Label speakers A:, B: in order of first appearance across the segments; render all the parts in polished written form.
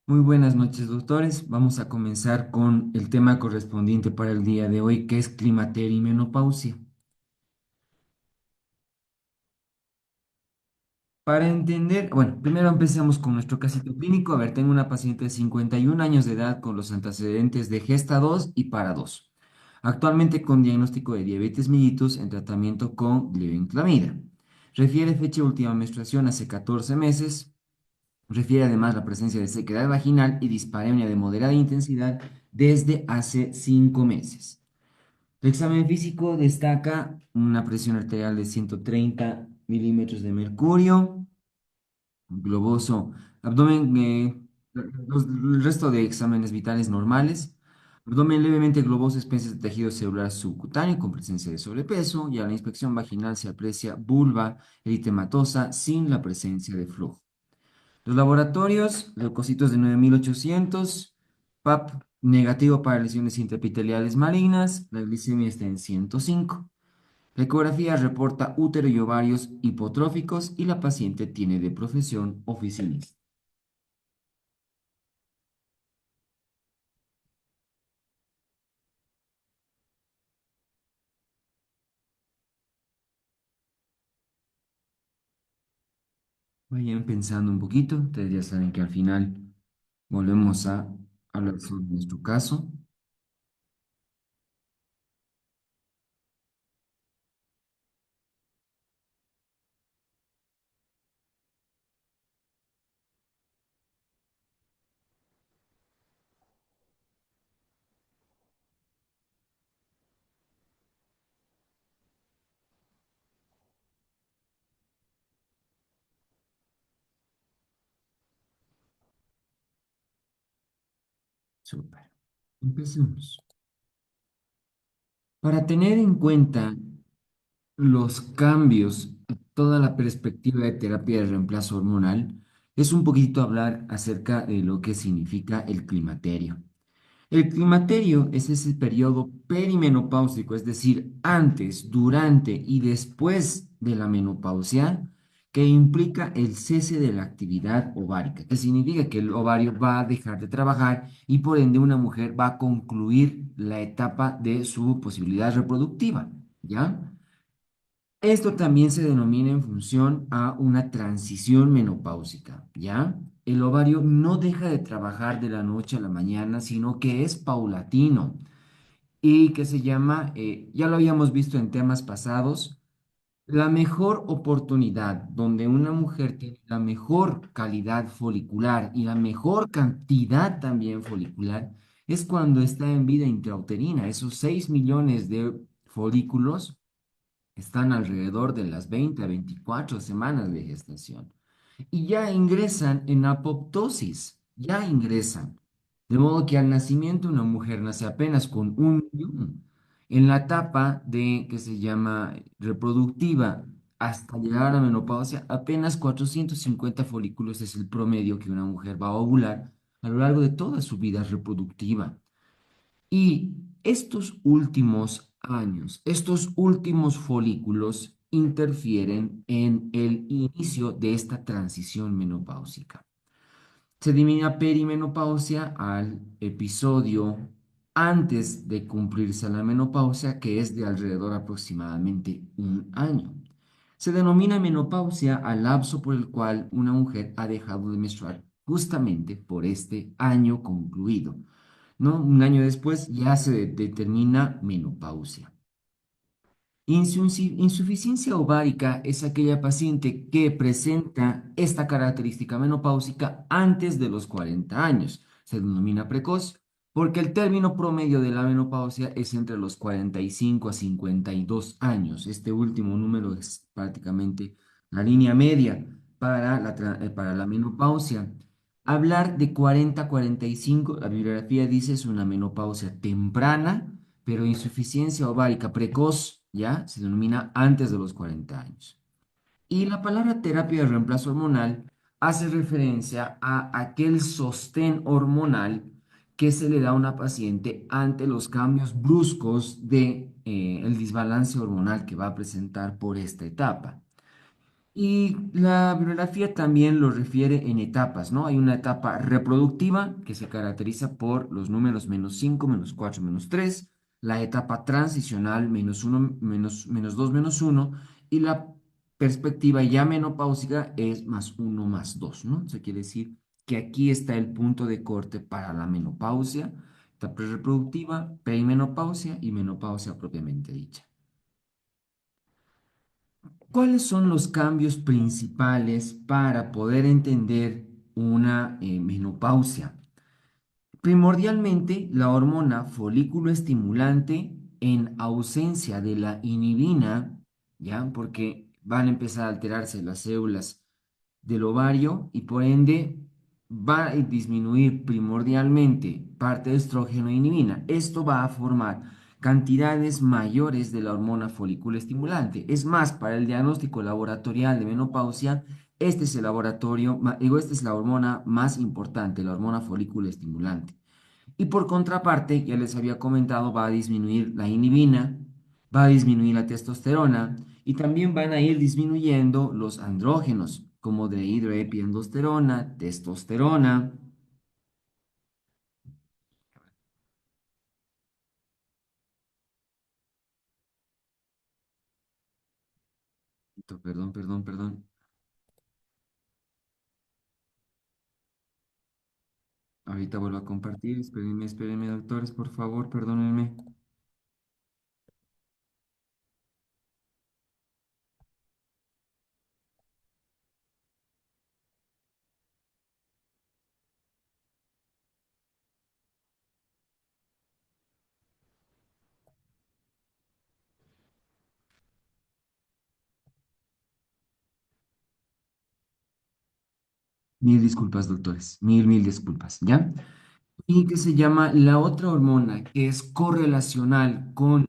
A: Muy buenas noches, doctores. Vamos a comenzar con el tema correspondiente para el día de hoy, que es climaterio y menopausia. Para entender, bueno, primero empecemos con nuestro casito clínico. A ver, tengo una paciente de 51 años de edad con los antecedentes de Gesta 2 y para 2. Actualmente con diagnóstico de diabetes mellitus en tratamiento con glibenclamida. Refiere fecha de última menstruación hace 14 meses. Refiere además la presencia de sequedad vaginal y dispareunia de moderada intensidad desde hace 5 meses. El examen físico destaca una presión arterial de 130 milímetros de mercurio, globoso, abdomen, el resto de exámenes vitales normales, abdomen levemente globoso, espesas de tejido celular subcutáneo con presencia de sobrepeso, y a la inspección vaginal se aprecia vulva eritematosa sin la presencia de flujo. Los laboratorios, leucocitos de 9800, PAP negativo para lesiones intraepiteliales malignas, la glicemia está en 105. La ecografía reporta útero y ovarios hipotróficos y la paciente tiene de profesión oficinista. Vayan pensando un poquito, ustedes ya saben que al final volvemos a hablar sobre nuestro caso. Súper. Empecemos. Para tener en cuenta los cambios, toda la perspectiva de terapia de reemplazo hormonal, es un poquito hablar acerca de lo que significa el climaterio. El climaterio es ese periodo perimenopáusico, es decir, antes, durante y después de la menopausia, que implica el cese de la actividad ovárica, que significa que el ovario va a dejar de trabajar y por ende una mujer va a concluir la etapa de su posibilidad reproductiva, ¿ya? Esto también se denomina en función a una transición menopáusica, ¿ya? El ovario no deja de trabajar de la noche a la mañana, sino que es paulatino y que se llama, ya lo habíamos visto en temas pasados, la mejor oportunidad donde una mujer tiene la mejor calidad folicular y la mejor cantidad también folicular es cuando está en vida intrauterina. Esos 6 millones de folículos están alrededor de las 20 a 24 semanas de gestación y ya ingresan en apoptosis, ya ingresan. De modo que al nacimiento una mujer nace apenas con un millón. En la etapa de que se llama reproductiva hasta llegar a la menopausia, apenas 450 folículos es el promedio que una mujer va a ovular a lo largo de toda su vida reproductiva. Y estos últimos años, estos últimos folículos interfieren en el inicio de esta transición menopáusica. Se denomina perimenopausia al episodio antes de cumplirse la menopausia, que es de alrededor aproximadamente un año. Se denomina menopausia al lapso por el cual una mujer ha dejado de menstruar justamente por este año concluido, ¿no? Un año después ya se determina menopausia. Insuficiencia ovárica es aquella paciente que presenta esta característica menopáusica antes de los 40 años. Se denomina precoz porque el término promedio de la menopausia es entre los 45 a 52 años. Este último número es prácticamente la línea media para la menopausia. Hablar de 40 a 45, la bibliografía dice es una menopausia temprana, pero insuficiencia ovárica precoz, ¿ya? Se denomina antes de los 40 años. Y la palabra terapia de reemplazo hormonal hace referencia a aquel sostén hormonal que se le da a una paciente ante los cambios bruscos de el desbalance hormonal que va a presentar por esta etapa. Y la bibliografía también lo refiere en etapas, ¿no? Hay una etapa reproductiva que se caracteriza por los números -5, -4, -3, la etapa transicional -1, -2, -1, y la perspectiva ya menopáusica es +1, +2, ¿no? Eso quiere decir que aquí está el punto de corte para la menopausia, etapa reproductiva, perimenopausia y menopausia propiamente dicha. ¿Cuáles son los cambios principales para poder entender una menopausia? Primordialmente, la hormona folículo estimulante en ausencia de la inhibina, ¿ya? Porque van a empezar a alterarse las células del ovario y por ende va a disminuir primordialmente parte de estrógeno e inhibina. Esto va a formar cantidades mayores de la hormona folículo estimulante. Es más, para el diagnóstico laboratorial de menopausia, este es el laboratorio, esta es la hormona más importante, la hormona folículo estimulante. Y por contraparte, ya les había comentado, va a disminuir la inhibina, va a disminuir la testosterona y también van a ir disminuyendo los andrógenos, como dihidroepiandrosterona, testosterona. Perdón, perdón, perdón. Ahorita vuelvo a compartir. Espérenme, espérenme, doctores, por favor, perdónenme. Mil disculpas, doctores. Mil disculpas, ¿ya? Y que se llama la otra hormona que es correlacional con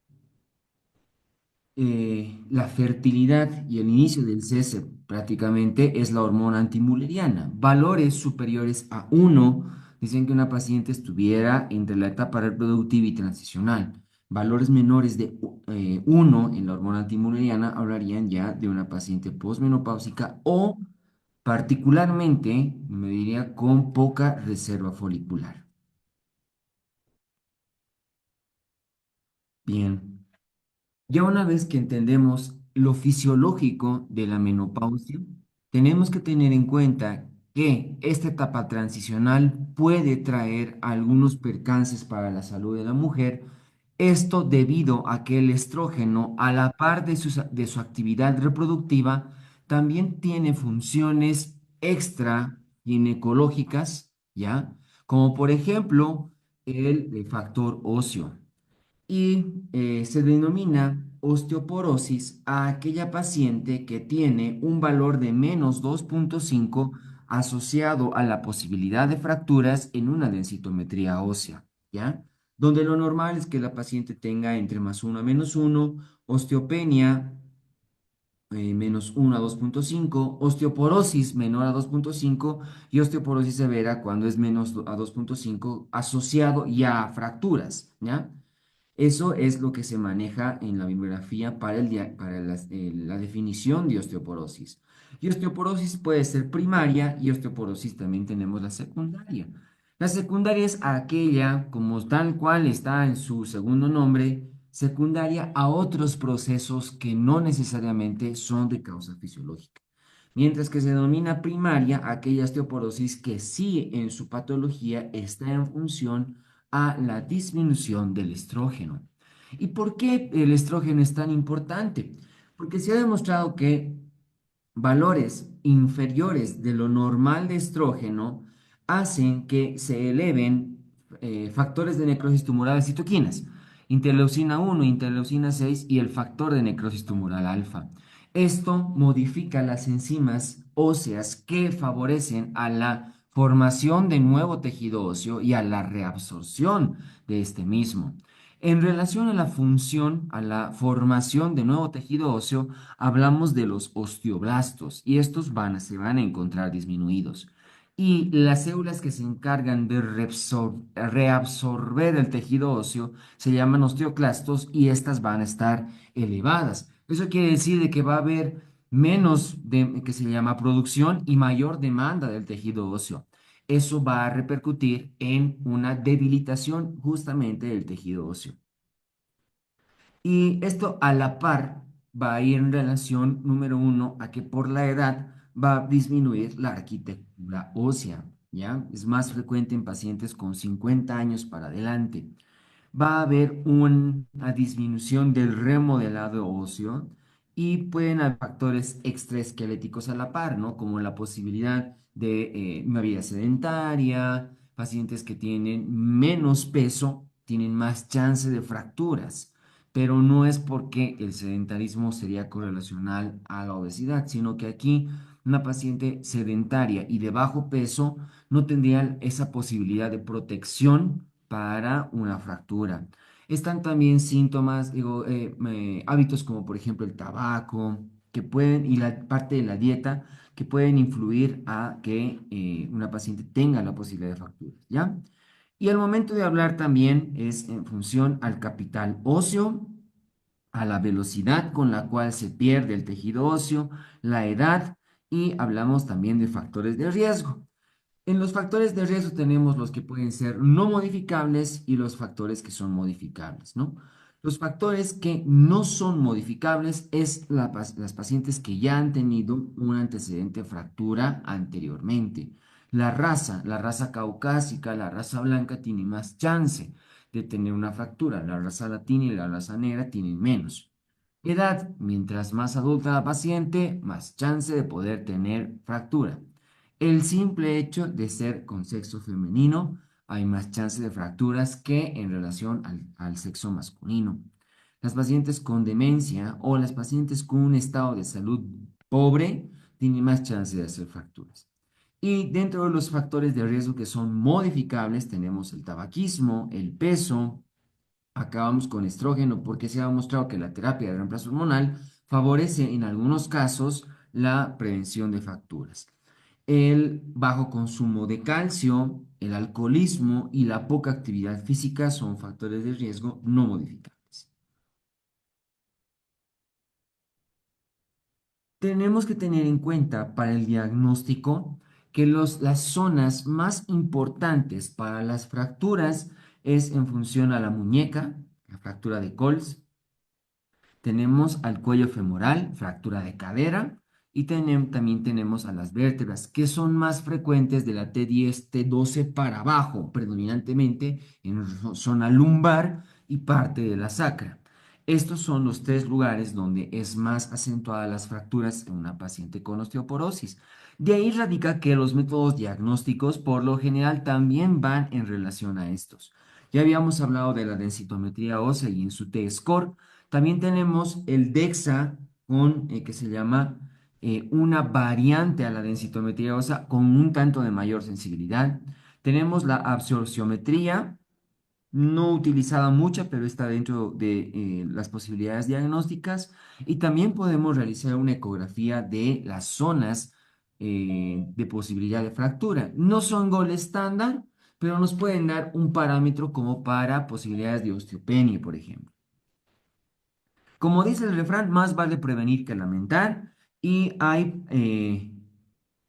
A: la fertilidad y el inicio del cese prácticamente es la hormona antimuleriana. Valores superiores a 1 dicen que una paciente estuviera entre la etapa reproductiva y transicional. Valores menores de 1 en la hormona antimuleriana hablarían ya de una paciente posmenopáusica o particularmente, me diría, con poca reserva folicular. Bien. Ya una vez que entendemos lo fisiológico de la menopausia, tenemos que tener en cuenta que esta etapa transicional puede traer algunos percances para la salud de la mujer. Esto debido a que el estrógeno, a la par de su actividad reproductiva, también tiene funciones extra ginecológicas, ¿ya? Como por ejemplo el factor óseo y se denomina osteoporosis a aquella paciente que tiene un valor de -2,5 asociado a la posibilidad de fracturas en una densitometría ósea, ¿ya? Donde lo normal es que la paciente tenga entre +1 a -1, osteopenia -1 a 2,5, osteoporosis menor a 2,5 y osteoporosis severa cuando es menos a 2,5 asociado ya a fracturas, ¿ya? Eso es lo que se maneja en la bibliografía para, para la definición de osteoporosis. Y osteoporosis puede ser primaria y osteoporosis también tenemos la secundaria. La secundaria es aquella, como tal cual está en su segundo nombre, secundaria a otros procesos que no necesariamente son de causa fisiológica. Mientras que se denomina primaria aquella osteoporosis que sí en su patología está en función a la disminución del estrógeno. ¿Y por qué el estrógeno es tan importante? Porque se ha demostrado que valores inferiores de lo normal de estrógeno hacen que se eleven factores de necrosis tumoral de citoquinas, interleucina 1, interleucina 6 y el factor de necrosis tumoral alfa. Esto modifica las enzimas óseas que favorecen a la formación de nuevo tejido óseo y a la reabsorción de este mismo. En relación a la función, a la formación de nuevo tejido óseo, hablamos de los osteoblastos y estos se van a encontrar disminuidos. Y las células que se encargan de reabsorber el tejido óseo se llaman osteoclastos y estas van a estar elevadas. Eso quiere decir de que va a haber menos de, que se llama producción y mayor demanda del tejido óseo. Eso va a repercutir en una debilitación justamente del tejido óseo. Y esto a la par va a ir en relación, número uno, a que por la edad va a disminuir la arquitectura ósea, ¿ya? Es más frecuente en pacientes con 50 años para adelante. Va a haber una disminución del remodelado óseo y pueden haber factores extraesqueléticos a la par, ¿no? Como la posibilidad de una vida sedentaria, pacientes que tienen menos peso, tienen más chance de fracturas, pero no es porque el sedentarismo sería correlacional a la obesidad, sino que aquí una paciente sedentaria y de bajo peso no tendría esa posibilidad de protección para una fractura. Están también síntomas, digo, hábitos como por ejemplo el tabaco, que pueden, y la parte de la dieta, que pueden influir a que una paciente tenga la posibilidad de fracturas, ¿ya? Y al momento de hablar también es en función al capital óseo, a la velocidad con la cual se pierde el tejido óseo, la edad y hablamos también de factores de riesgo. En los factores de riesgo tenemos los que pueden ser no modificables y los factores que son modificables, ¿no? Los factores que no son modificables es las pacientes que ya han tenido un antecedente de fractura anteriormente. La raza caucásica, la raza blanca tiene más chance de tener una fractura. La raza latina y la raza negra tienen menos. Edad, mientras más adulta la paciente, más chance de poder tener fractura. El simple hecho de ser con sexo femenino, hay más chance de fracturas que en relación al sexo masculino. Las pacientes con demencia o las pacientes con un estado de salud pobre tienen más chance de hacer fracturas. Y dentro de los factores de riesgo que son modificables tenemos el tabaquismo, el peso. Acabamos con estrógeno porque se ha demostrado que la terapia de reemplazo hormonal favorece en algunos casos la prevención de fracturas. El bajo consumo de calcio, el alcoholismo y la poca actividad física son factores de riesgo no modificables. Tenemos que tener en cuenta para el diagnóstico que las zonas más importantes para las fracturas es en función a la muñeca, la fractura de Coles. Tenemos al cuello femoral, fractura de cadera, y también tenemos a las vértebras, que son más frecuentes de la T10, T12 para abajo, predominantemente en zona lumbar y parte de la sacra. Estos son los tres lugares donde es más acentuada las fracturas en una paciente con osteoporosis. De ahí radica que los métodos diagnósticos por lo general también van en relación a estos. Ya habíamos hablado de la densitometría ósea y en su T-score. También tenemos el DEXA con, que se llama una variante a la densitometría ósea con un tanto de mayor sensibilidad. Tenemos la absorciometría, no utilizada mucha, pero está dentro de las posibilidades diagnósticas. Y también podemos realizar una ecografía de las zonas de posibilidad de fractura. No son gol estándar, pero nos pueden dar un parámetro como para posibilidades de osteopenia, por ejemplo. Como dice el refrán, más vale prevenir que lamentar y hay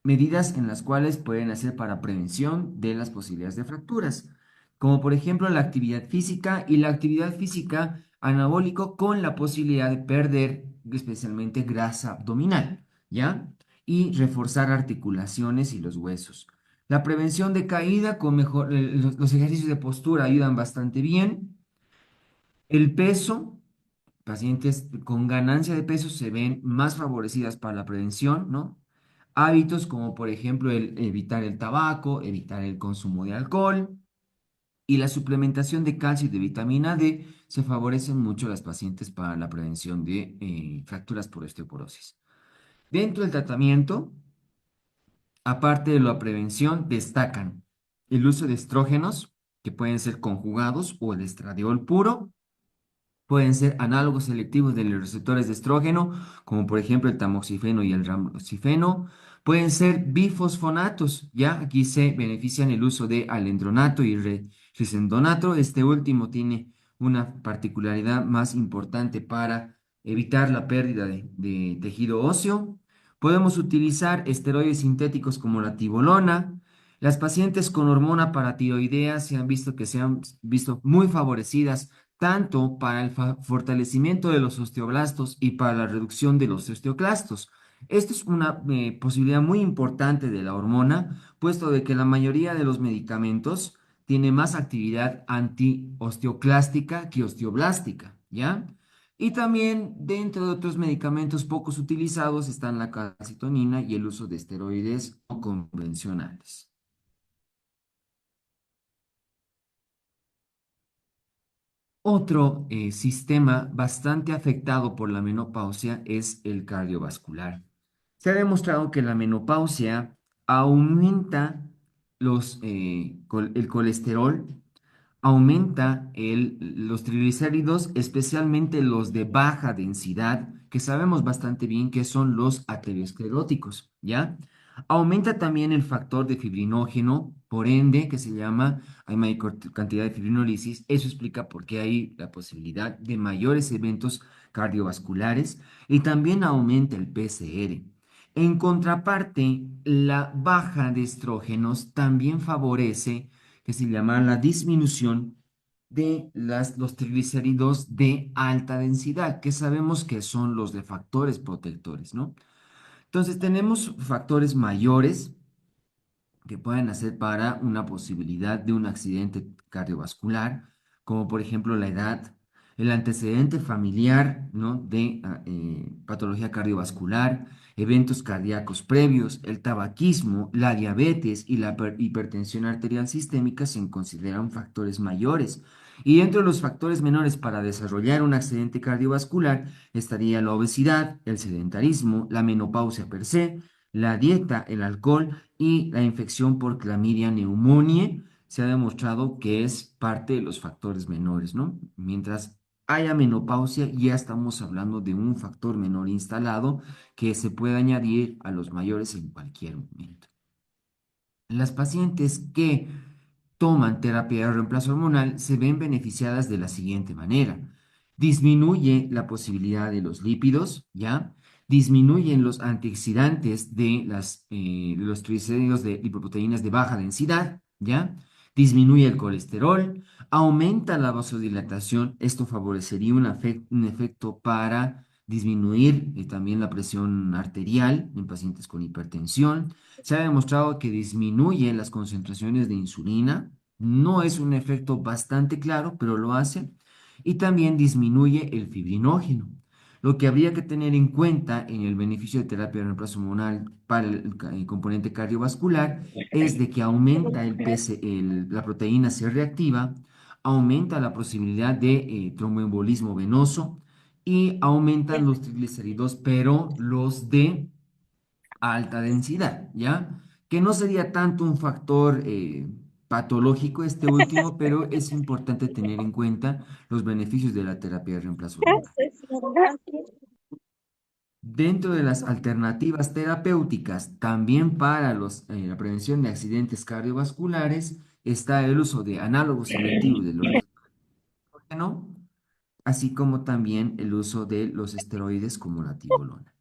A: medidas en las cuales pueden hacer para prevención de las posibilidades de fracturas, como por ejemplo la actividad física y la actividad física anabólico con la posibilidad de perder especialmente grasa abdominal, ¿ya? Y reforzar articulaciones y los huesos. La prevención de caída con mejor, los ejercicios de postura ayudan bastante bien. El peso. Pacientes con ganancia de peso se ven más favorecidas para la prevención, ¿no? Hábitos como por ejemplo el evitar el tabaco, evitar el consumo de alcohol y la suplementación de calcio y de vitamina D se favorecen mucho a las pacientes para la prevención de fracturas por osteoporosis. Dentro del tratamiento, aparte de la prevención, destacan el uso de estrógenos, que pueden ser conjugados, o el estradiol puro. Pueden ser análogos selectivos de los receptores de estrógeno, como por ejemplo el tamoxifeno y el ramoxifeno. Pueden ser bifosfonatos, ya aquí se benefician el uso de alendronato y risendonato. Este último tiene una particularidad más importante para evitar la pérdida de tejido óseo. Podemos utilizar esteroides sintéticos como la tibolona. Las pacientes con hormona paratiroidea se han visto que se han visto muy favorecidas tanto para el fortalecimiento de los osteoblastos y para la reducción de los osteoclastos. Esto es una posibilidad muy importante de la hormona, puesto de que la mayoría de los medicamentos tiene más actividad antiosteoclástica que osteoblástica, ¿ya? Y también dentro de otros medicamentos pocos utilizados están la calcitonina y el uso de esteroides no convencionales. Otro sistema bastante afectado por la menopausia es el cardiovascular. Se ha demostrado que la menopausia aumenta el colesterol, aumenta los triglicéridos, especialmente los de baja densidad, que sabemos bastante bien que son los ateroscleróticos, ¿ya? Aumenta también el factor de fibrinógeno, por ende, que se llama, hay mayor cantidad de fibrinolisis. Eso explica por qué hay la posibilidad de mayores eventos cardiovasculares y también aumenta el PCR. En contraparte, la baja de estrógenos también favorece que se llama la disminución de los triglicéridos de alta densidad, que sabemos que son los de factores protectores, ¿no? Entonces tenemos factores mayores que pueden hacer para una posibilidad de un accidente cardiovascular, como por ejemplo la edad, el antecedente familiar, ¿no? de patología cardiovascular, eventos cardíacos previos, el tabaquismo, la diabetes y la hipertensión arterial sistémica se consideran factores mayores. Y dentro de los factores menores para desarrollar un accidente cardiovascular estaría la obesidad, el sedentarismo, la menopausia per se, la dieta, el alcohol y la infección por clamidia pneumoniae se ha demostrado que es parte de los factores menores, ¿no? Mientras haya menopausia, ya estamos hablando de un factor menor instalado que se puede añadir a los mayores en cualquier momento. Las pacientes que toman terapia de reemplazo hormonal se ven beneficiadas de la siguiente manera. Disminuye la posibilidad de los lípidos, ¿ya? Disminuyen los antioxidantes de los triglicéridos de lipoproteínas de baja densidad, ¿ya? Disminuye el colesterol, aumenta la vasodilatación. Esto favorecería un efecto para disminuir también la presión arterial en pacientes con hipertensión. Se ha demostrado que disminuye las concentraciones de insulina. No es un efecto bastante claro, pero lo hace. Y también disminuye el fibrinógeno. Lo que habría que tener en cuenta en el beneficio de terapia de reemplazo hormonal para el componente cardiovascular es de que aumenta la proteína C reactiva, aumenta la posibilidad de tromboembolismo venoso y aumentan los triglicéridos, pero los de alta densidad, ¿ya? Que no sería tanto un factor patológico este último, pero es importante tener en cuenta los beneficios de la terapia de reemplazo hormonal. Dentro de las alternativas terapéuticas, también para la prevención de accidentes cardiovasculares, está el uso de análogos selectivos de los receptores de estrógeno, así como también el uso de los esteroides como la tibolona.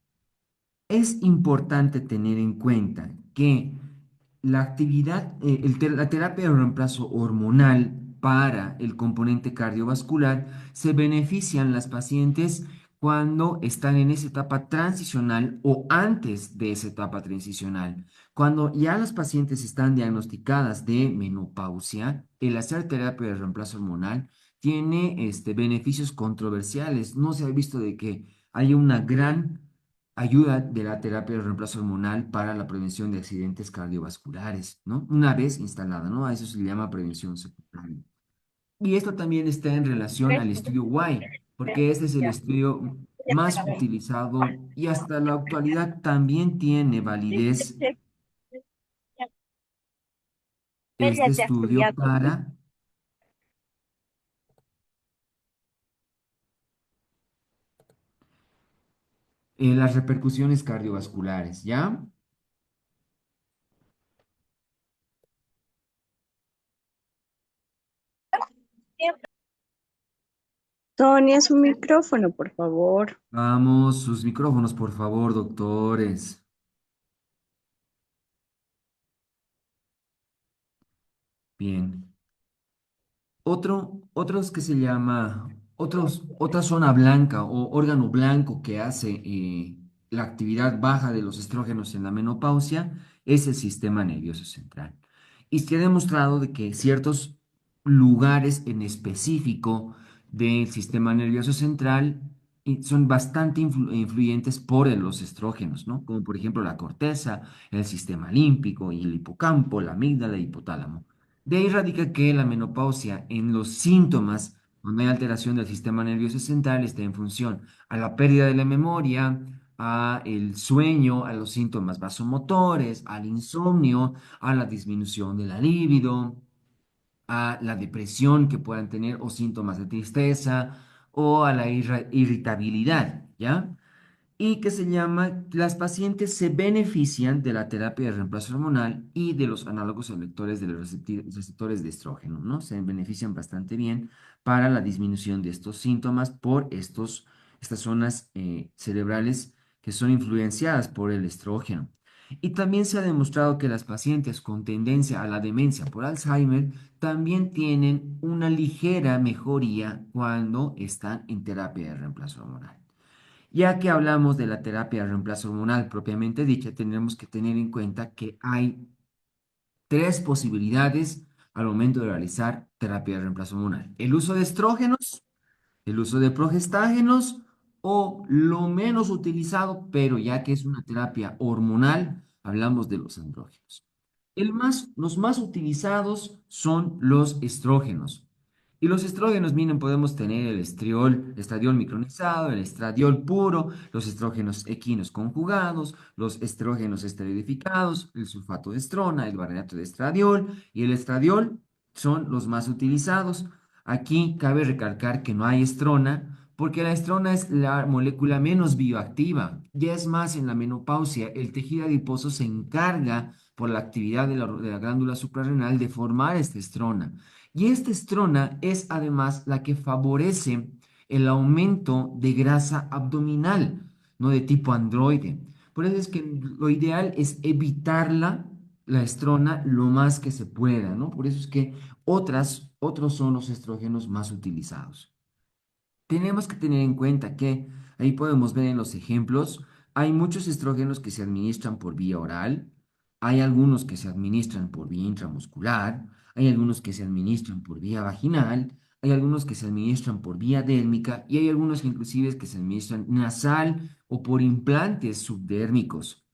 A: Es importante tener en cuenta que la terapia de reemplazo hormonal para el componente cardiovascular se benefician las pacientes cuando están en esa etapa transicional o antes de esa etapa transicional. Cuando ya las pacientes están diagnosticadas de menopausia, el hacer terapia de reemplazo hormonal tiene beneficios controversiales. No se ha visto de que haya una gran ayuda de la terapia de reemplazo hormonal para la prevención de accidentes cardiovasculares, ¿no? Una vez instalada, ¿no? A eso se le llama prevención secundaria. Y esto también está en relación al estudio Y, porque este es el estudio más utilizado y hasta la actualidad también tiene validez este estudio para las repercusiones cardiovasculares, ¿ya?
B: Sonia, su micrófono, por favor.
A: Vamos, sus micrófonos, por favor, doctores. Bien. Otros que se llama, otra zona blanca o órgano blanco que hace la actividad baja de los estrógenos en la menopausia es el sistema nervioso central. Y se ha demostrado de que ciertos lugares en específico del sistema nervioso central son bastante influyentes por los estrógenos, ¿no? Como por ejemplo la corteza, el sistema límpico y el hipocampo, la amígdala y hipotálamo. De ahí radica que la menopausia en los síntomas, cuando hay alteración del sistema nervioso central, está en función a la pérdida de la memoria, a el sueño, a los síntomas vasomotores, al insomnio, a la disminución de la libido, a la depresión que puedan tener o síntomas de tristeza o a la irritabilidad, ¿ya? Y que se llama, las pacientes se benefician de la terapia de reemplazo hormonal y de los análogos selectores de los receptores de estrógeno, ¿no? Se benefician bastante bien para la disminución de estos síntomas por estas zonas cerebrales que son influenciadas por el estrógeno. Y también se ha demostrado que las pacientes con tendencia a la demencia por Alzheimer también tienen una ligera mejoría cuando están en terapia de reemplazo hormonal. Ya que hablamos de la terapia de reemplazo hormonal propiamente dicha, tenemos que tener en cuenta que hay tres posibilidades al momento de realizar terapia de reemplazo hormonal. El uso de estrógenos, el uso de progestágenos o lo menos utilizado, pero ya que es una terapia hormonal, hablamos de los andrógenos. Los más utilizados son los estrógenos. Y los estrógenos, miren, podemos tener el estradiol micronizado, el estradiol puro, los estrógenos equinos conjugados, los estrógenos esteroidificados, el sulfato de estrona, el barrenato de estradiol y el estradiol son los más utilizados. Aquí cabe recalcar que no hay estrona porque la estrona es la molécula menos bioactiva. Ya es más, en la menopausia, el tejido adiposo se encarga por la actividad de la glándula suprarrenal de formar esta estrona. Y esta estrona es además la que favorece el aumento de grasa abdominal, no de tipo androide. Por eso es que lo ideal es evitarla, la estrona, lo más que se pueda, ¿no? Por eso es que otros son los estrógenos más utilizados. Tenemos que tener en cuenta que ahí podemos ver en los ejemplos, hay muchos estrógenos que se administran por vía oral, hay algunos que se administran por vía intramuscular, hay algunos que se administran por vía vaginal, hay algunos que se administran por vía dérmica y hay algunos inclusive que se administran nasal o por implantes subdérmicos.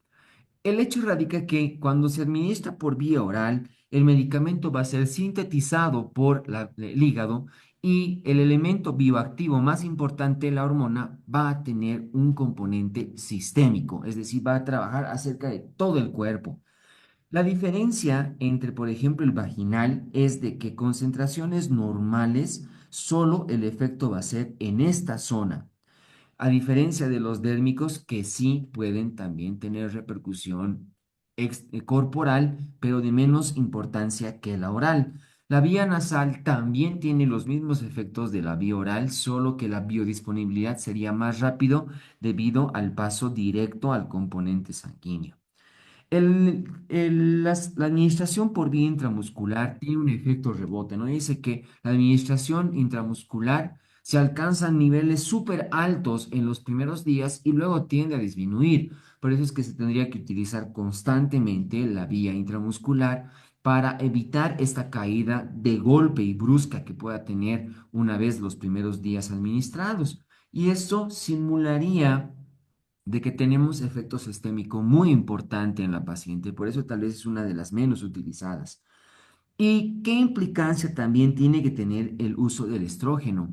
A: El hecho radica que cuando se administra por vía oral, el medicamento va a ser sintetizado por el hígado y el elemento bioactivo más importante, la hormona, va a tener un componente sistémico, es decir, va a trabajar acerca de todo el cuerpo. La diferencia entre, por ejemplo, el vaginal es de que concentraciones normales, solo el efecto va a ser en esta zona. A diferencia de los dérmicos que sí pueden también tener repercusión corporal, pero de menos importancia que la oral. La vía nasal también tiene los mismos efectos de la vía oral, solo que la biodisponibilidad sería más rápido debido al paso directo al componente sanguíneo. La administración por vía intramuscular tiene un efecto rebote, ¿no? Dice que la administración intramuscular se alcanzan niveles súper altos en los primeros días y luego tiende a disminuir. Por eso es que se tendría que utilizar constantemente la vía intramuscular para evitar esta caída de golpe y brusca que pueda tener una vez los primeros días administrados. Y esto simularía de que tenemos efecto sistémico muy importante en la paciente, por eso tal vez es una de las menos utilizadas. ¿Y qué implicancia también tiene que tener el uso del estrógeno?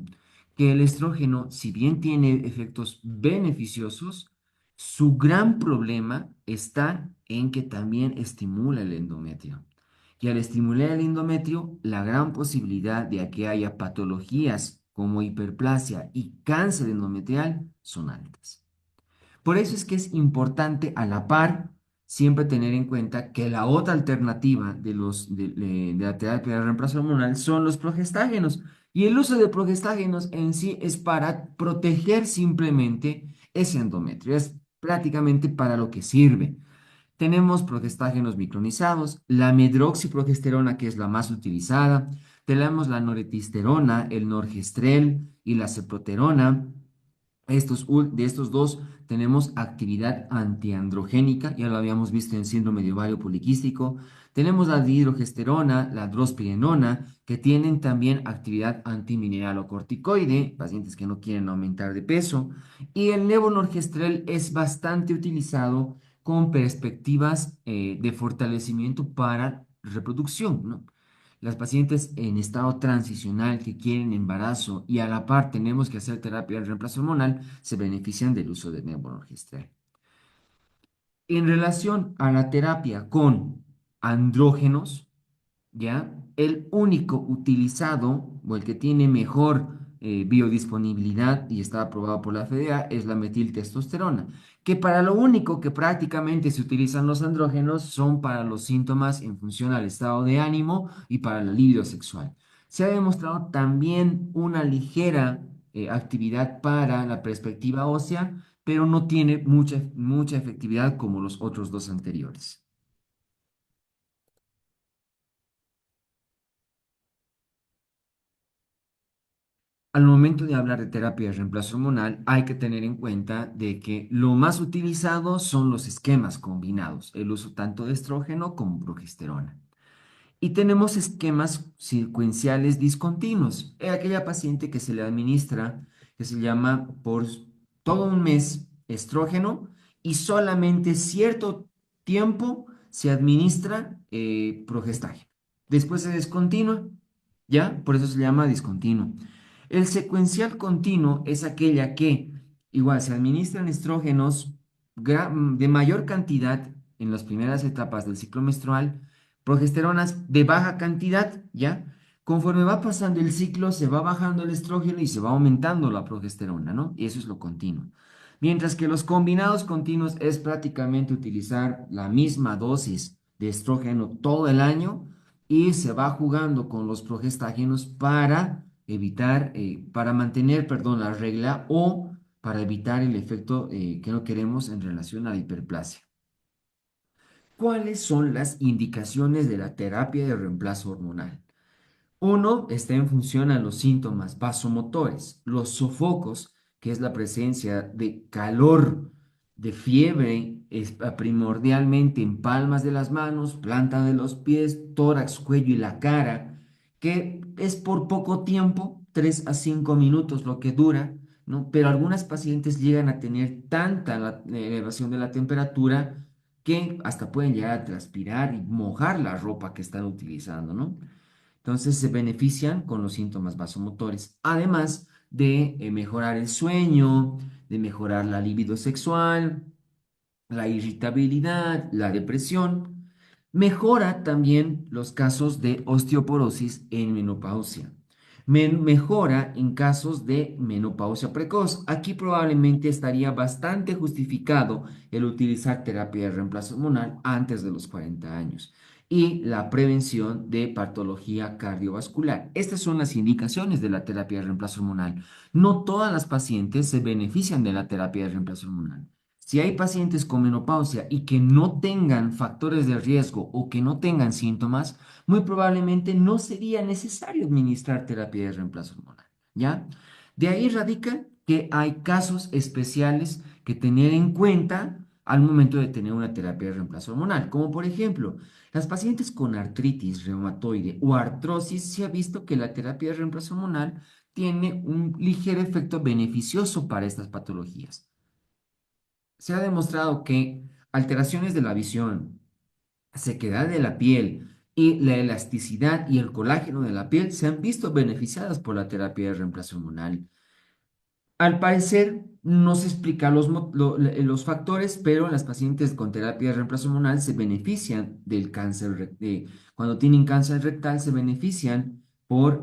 A: Que el estrógeno, si bien tiene efectos beneficiosos, su gran problema está en que también estimula el endometrio. Y al estimular el endometrio, la gran posibilidad de que haya patologías como hiperplasia y cáncer endometrial son altas. Por eso es que es importante a la par siempre tener en cuenta que la otra alternativa de la terapia de reemplazo hormonal son los progestágenos, Y el uso de progestágenos en sí es para proteger simplemente ese endometrio, es prácticamente para lo que sirve. Tenemos progestágenos micronizados, la medroxiprogesterona, que es la más utilizada. Tenemos la noretisterona, el norgestrel y la ceproterona. De estos dos tenemos actividad antiandrogénica, ya lo habíamos visto en síndrome de ovario poliquístico. Tenemos la dihidrogesterona, la drospirenona, que tienen también actividad antimineralocorticoide, pacientes que no quieren aumentar de peso. Y el levonorgestrel es bastante utilizado con perspectivas de fortalecimiento para reproducción, ¿no? Las pacientes en estado transicional que quieren embarazo y a la par tenemos que hacer terapia de reemplazo hormonal se benefician del uso de levonorgestrel. En relación a la terapia con andrógenos, ¿ya? El único utilizado o el que tiene mejor biodisponibilidad y está aprobado por la FDA es la metiltestosterona, que para lo único que prácticamente se utilizan los andrógenos son para los síntomas en función al estado de ánimo y para la libido sexual. Se ha demostrado también una ligera actividad para la perspectiva ósea, pero no tiene mucha efectividad como los otros dos anteriores. Al momento de hablar de terapia de reemplazo hormonal, hay que tener en cuenta de que lo más utilizado son los esquemas combinados, el uso tanto de estrógeno como progesterona. Y tenemos esquemas secuenciales discontinuos. Es aquella paciente que se le administra, que se llama por todo un mes estrógeno y solamente cierto tiempo se administra progestágeno. Después se descontinúa, ¿ya? Por eso se llama discontinuo. El secuencial continuo es aquella que igual se administran estrógenos de mayor cantidad en las primeras etapas del ciclo menstrual, progesteronas de baja cantidad, ¿ya? Conforme va pasando el ciclo, se va bajando el estrógeno y se va aumentando la progesterona, ¿no? Y eso es lo continuo. Mientras que los combinados continuos es prácticamente utilizar la misma dosis de estrógeno todo el año y se va jugando con los progestágenos para evitar, para mantener, perdón, la regla o para evitar el efecto que no queremos en relación a la hiperplasia. ¿Cuáles son las indicaciones de la terapia de reemplazo hormonal? Uno, está en función a los síntomas vasomotores, los sofocos, que es la presencia de calor, de fiebre, es primordialmente en palmas de las manos, planta de los pies, tórax, cuello y la cara, que es por poco tiempo, 3 a 5 minutos lo que dura, ¿no? Pero algunas pacientes llegan a tener tanta elevación de la temperatura que hasta pueden llegar a transpirar y mojar la ropa que están utilizando, ¿no? Entonces se benefician con los síntomas vasomotores, además de mejorar el sueño, de mejorar la libido sexual, la irritabilidad, la depresión. Mejora también los casos de osteoporosis en menopausia. Mejora en casos de menopausia precoz. Aquí probablemente estaría bastante justificado el utilizar terapia de reemplazo hormonal antes de los 40 años y la prevención de patología cardiovascular. Estas son las indicaciones de la terapia de reemplazo hormonal. No todas las pacientes se benefician de la terapia de reemplazo hormonal. Si hay pacientes con menopausia y que no tengan factores de riesgo o que no tengan síntomas, muy probablemente no sería necesario administrar terapia de reemplazo hormonal, ¿ya? De ahí radica que hay casos especiales que tener en cuenta al momento de tener una terapia de reemplazo hormonal, como por ejemplo, las pacientes con artritis reumatoide o artrosis, se ha visto que la terapia de reemplazo hormonal tiene un ligero efecto beneficioso para estas patologías. Se ha demostrado que alteraciones de la visión, sequedad de la piel y la elasticidad y el colágeno de la piel se han visto beneficiadas por la terapia de reemplazo hormonal. Al parecer, no se explican los factores, pero las pacientes con terapia de reemplazo hormonal se benefician del cáncer, cuando tienen cáncer rectal, se benefician por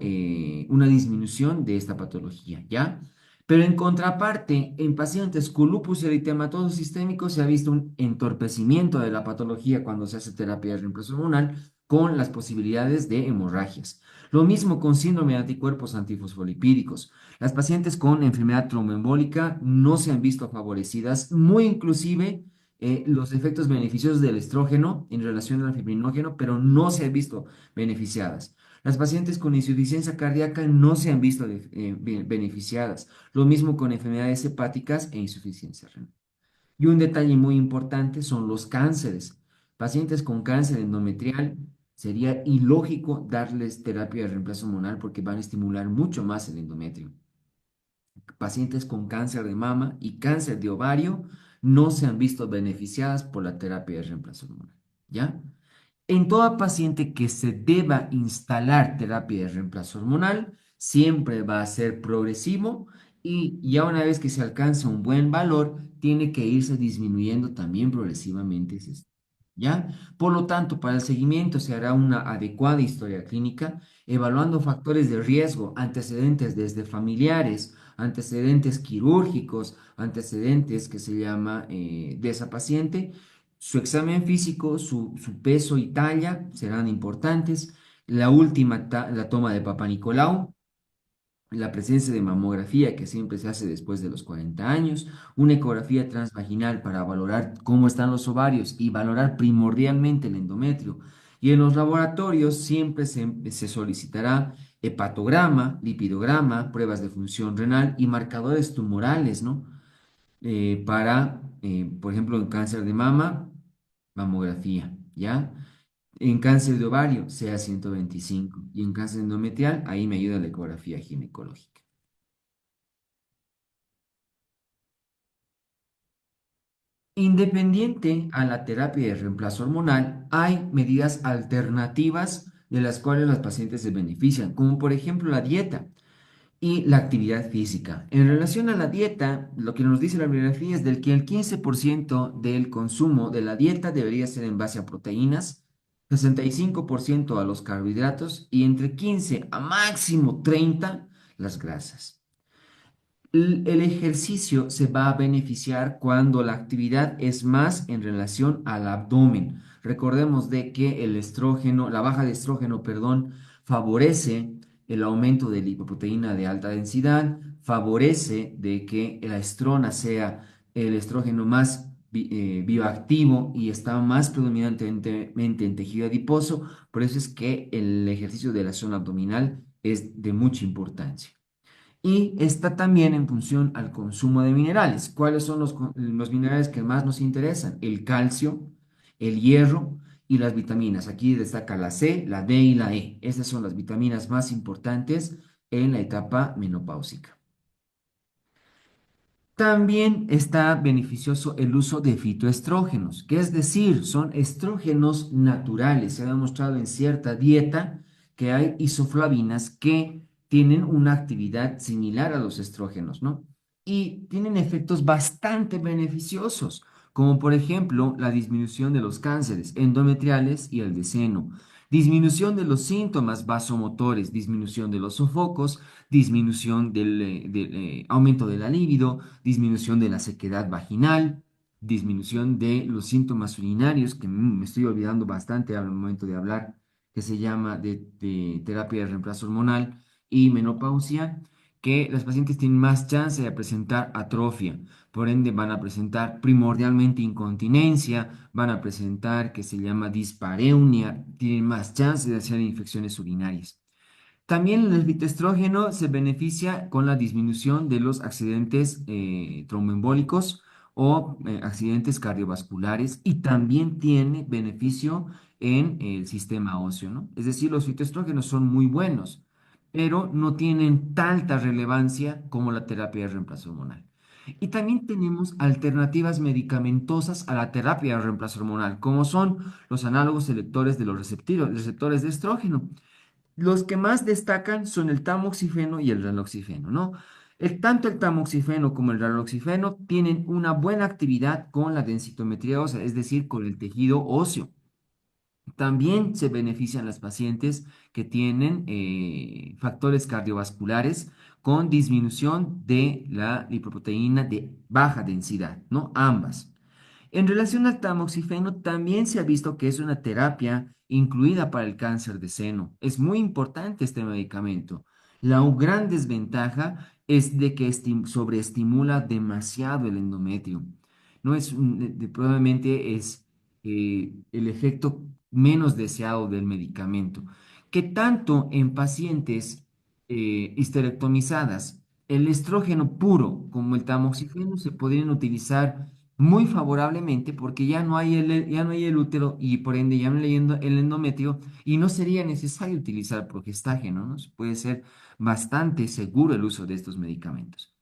A: una disminución de esta patología, ¿ya? Pero en contraparte, en pacientes con lupus eritematoso sistémico se ha visto un entorpecimiento de la patología cuando se hace terapia de reemplazo hormonal con las posibilidades de hemorragias. Lo mismo con síndrome de anticuerpos antifosfolipídicos. Las pacientes con enfermedad tromboembólica no se han visto favorecidas, muy inclusive los efectos beneficiosos del estrógeno en relación al fibrinógeno, pero no se han visto beneficiadas. Las pacientes con insuficiencia cardíaca no se han visto beneficiadas. Lo mismo con enfermedades hepáticas e insuficiencia renal. Y un detalle muy importante son los cánceres. Pacientes con cáncer endometrial, sería ilógico darles terapia de reemplazo hormonal porque van a estimular mucho más el endometrio. Pacientes con cáncer de mama y cáncer de ovario no se han visto beneficiadas por la terapia de reemplazo hormonal. ¿Ya? En toda paciente que se deba instalar terapia de reemplazo hormonal, siempre va a ser progresivo y ya una vez que se alcanza un buen valor, tiene que irse disminuyendo también progresivamente. ¿Ya? Por lo tanto, para el seguimiento se hará una adecuada historia clínica, evaluando factores de riesgo, antecedentes desde familiares, antecedentes quirúrgicos, antecedentes que se llama de esa paciente. Su examen físico, su peso y talla serán importantes. La última, la toma de Papa Nicolau, la presencia de mamografía que siempre se hace después de los 40 años, una ecografía transvaginal para valorar cómo están los ovarios y valorar primordialmente el endometrio. Y en los laboratorios siempre se solicitará hepatograma, lipidograma, pruebas de función renal y marcadores tumorales, ¿no? Por ejemplo, en cáncer de mama, mamografía, ¿ya? En cáncer de ovario, CA 125. Y en cáncer endometrial, ahí me ayuda la ecografía ginecológica. Independiente a la terapia de reemplazo hormonal, hay medidas alternativas de las cuales los pacientes se benefician, como por ejemplo la dieta y la actividad física. En relación a la dieta, lo que nos dice la bibliografía es del que el 15% del consumo de la dieta debería ser en base a proteínas, 65% a los carbohidratos y entre 15 a máximo 30 las grasas. El ejercicio se va a beneficiar cuando la actividad es más en relación al abdomen. Recordemos de que el estrógeno, la baja de estrógeno, perdón, favorece el aumento de lipoproteína de alta densidad, favorece de que la estrona sea el estrógeno más bioactivo y está más predominantemente en tejido adiposo. Por eso es que el ejercicio de la zona abdominal es de mucha importancia. Y está también en función al consumo de minerales. ¿Cuáles son los minerales que más nos interesan? El calcio, el hierro y las vitaminas. Aquí destaca la C, la D y la E. Estas son las vitaminas más importantes en la etapa menopáusica. También está beneficioso el uso de fitoestrógenos, que es decir, son estrógenos naturales. Se ha demostrado en cierta dieta que hay isoflavinas que tienen una actividad similar a los estrógenos, ¿no? Y tienen efectos bastante beneficiosos, como por ejemplo la disminución de los cánceres endometriales y el de seno, disminución de los síntomas vasomotores, disminución de los sofocos, disminución del aumento de la libido, disminución de la sequedad vaginal, disminución de los síntomas urinarios, que me estoy olvidando bastante al momento de hablar, que se llama de terapia de reemplazo hormonal y menopausia, que las pacientes tienen más chance de presentar atrofia, por ende van a presentar primordialmente incontinencia, van a presentar que se llama dispareunia, tienen más chance de hacer infecciones urinarias. También el fitoestrógeno se beneficia con la disminución de los accidentes tromboembólicos o accidentes cardiovasculares y también tiene beneficio en el sistema óseo, ¿no? Es decir, los fitoestrógenos son muy buenos, pero no tienen tanta relevancia como la terapia de reemplazo hormonal. Y también tenemos alternativas medicamentosas a la terapia de reemplazo hormonal, como son los análogos selectores de los receptores de estrógeno. Los que más destacan son el tamoxifeno y el raloxifeno, ¿no? Tanto el tamoxifeno como el raloxifeno tienen una buena actividad con la densitometría ósea, es decir, con el tejido óseo. También se benefician las pacientes que tienen factores cardiovasculares con disminución de la lipoproteína de baja densidad, ¿no? Ambas. En relación al tamoxifeno, también se ha visto que es una terapia incluida para el cáncer de seno. Es muy importante este medicamento. La gran desventaja es de que sobreestimula demasiado el endometrio. No es, probablemente es el efecto menos deseado del medicamento, que tanto en pacientes histerectomizadas, el estrógeno puro como el tamoxifeno se podrían utilizar muy favorablemente porque ya no hay el útero y por ende ya no hay el endometrio y no sería necesario utilizar progestágeno, ¿no? Puede ser bastante seguro el uso de estos medicamentos.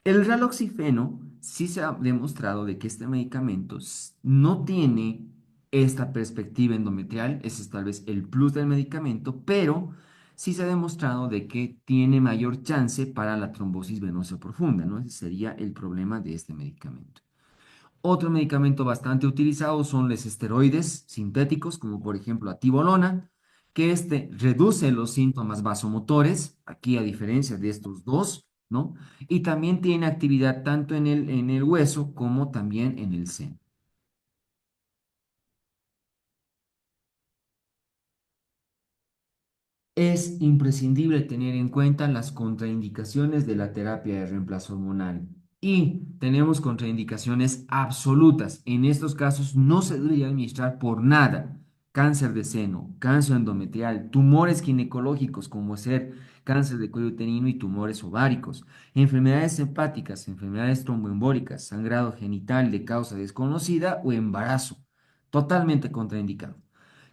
A: El raloxifeno sí se ha demostrado de que este medicamento no tiene esta perspectiva endometrial, ese es tal vez el plus del medicamento, pero sí se ha demostrado de que tiene mayor chance para la trombosis venosa profunda, ¿no? Ese sería el problema de este medicamento. Otro medicamento bastante utilizado son los esteroides sintéticos, como por ejemplo atibolona, que este reduce los síntomas vasomotores, aquí a diferencia de estos dos, ¿no? Y también tiene actividad tanto en el hueso como también en el seno. Es imprescindible tener en cuenta las contraindicaciones de la terapia de reemplazo hormonal. Y tenemos contraindicaciones absolutas. En estos casos no se debería administrar por nada. Cáncer de seno, cáncer endometrial, tumores ginecológicos como ser cáncer de cuello uterino y tumores ováricos, enfermedades hepáticas, enfermedades tromboembólicas, sangrado genital de causa desconocida o embarazo. Totalmente contraindicado.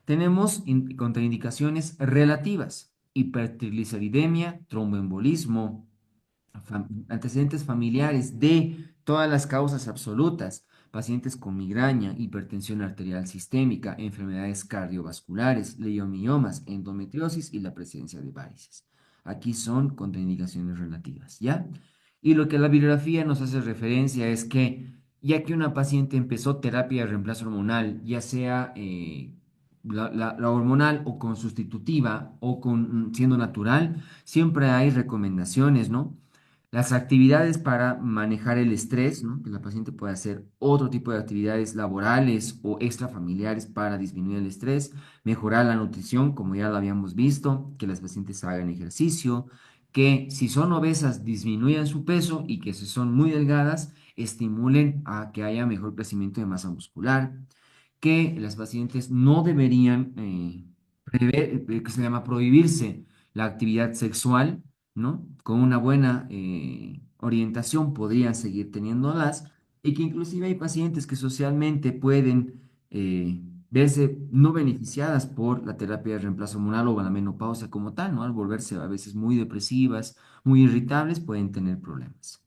A: Tenemos contraindicaciones relativas, hipertrigliceridemia, tromboembolismo, antecedentes familiares de todas las causas absolutas, pacientes con migraña, hipertensión arterial sistémica, enfermedades cardiovasculares, leiomiomas, endometriosis y la presencia de varices. Aquí son contraindicaciones relativas, ¿ya? Y lo que la bibliografía nos hace referencia es que ya que una paciente empezó terapia de reemplazo hormonal, ya sea la hormonal o con sustitutiva o con siendo natural, siempre hay recomendaciones, ¿no? Las actividades para manejar el estrés, ¿no? Que la paciente puede hacer otro tipo de actividades laborales o extrafamiliares para disminuir el estrés, mejorar la nutrición, como ya lo habíamos visto, que las pacientes hagan ejercicio, que si son obesas disminuyan su peso y que si son muy delgadas estimulen a que haya mejor crecimiento de masa muscular, que las pacientes no deberían que se llama prohibirse la actividad sexual, ¿no? Con una buena orientación podrían seguir teniéndolas y que inclusive hay pacientes que socialmente pueden verse no beneficiadas por la terapia de reemplazo hormonal o la menopausia como tal, ¿no? Al volverse a veces muy depresivas, muy irritables, pueden tener problemas.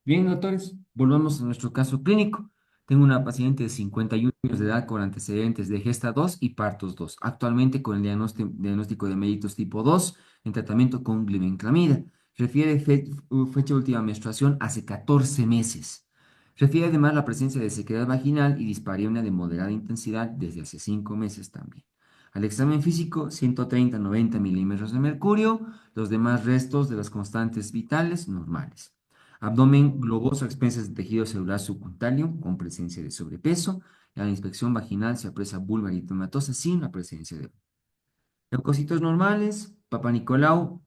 A: Bien, doctores, volvamos a nuestro caso clínico. Tengo una paciente de 51 años de edad con antecedentes de Gesta 2 y Partos 2, actualmente con el diagnóstico de mellitus tipo 2 en tratamiento con glibenclamida. Refiere fecha de última menstruación hace 14 meses. Refiere además la presencia de sequedad vaginal y dispareunia de moderada intensidad desde hace 5 meses también. Al examen físico, 130-90 milímetros de mercurio, los demás restos de las constantes vitales normales. Abdomen globoso a expensas de tejido celular subcutáneo con presencia de sobrepeso. A la inspección vaginal se aprecia vulva eritematosa sin la presencia de leucocitos normales, Papa Nicolau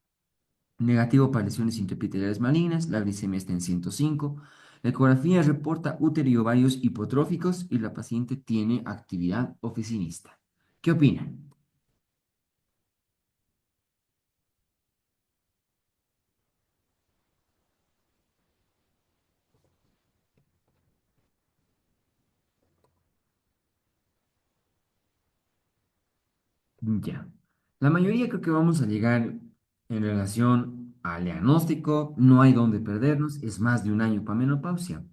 A: negativo para lesiones intraepiteliales malignas, la glicemia está en 105. La ecografía reporta útero y ovarios hipotróficos y la paciente tiene actividad oficinista. ¿Qué opinan? Ya. La mayoría creo que vamos a llegar en relación al diagnóstico, no hay dónde perdernos, es más de un año para menopausia.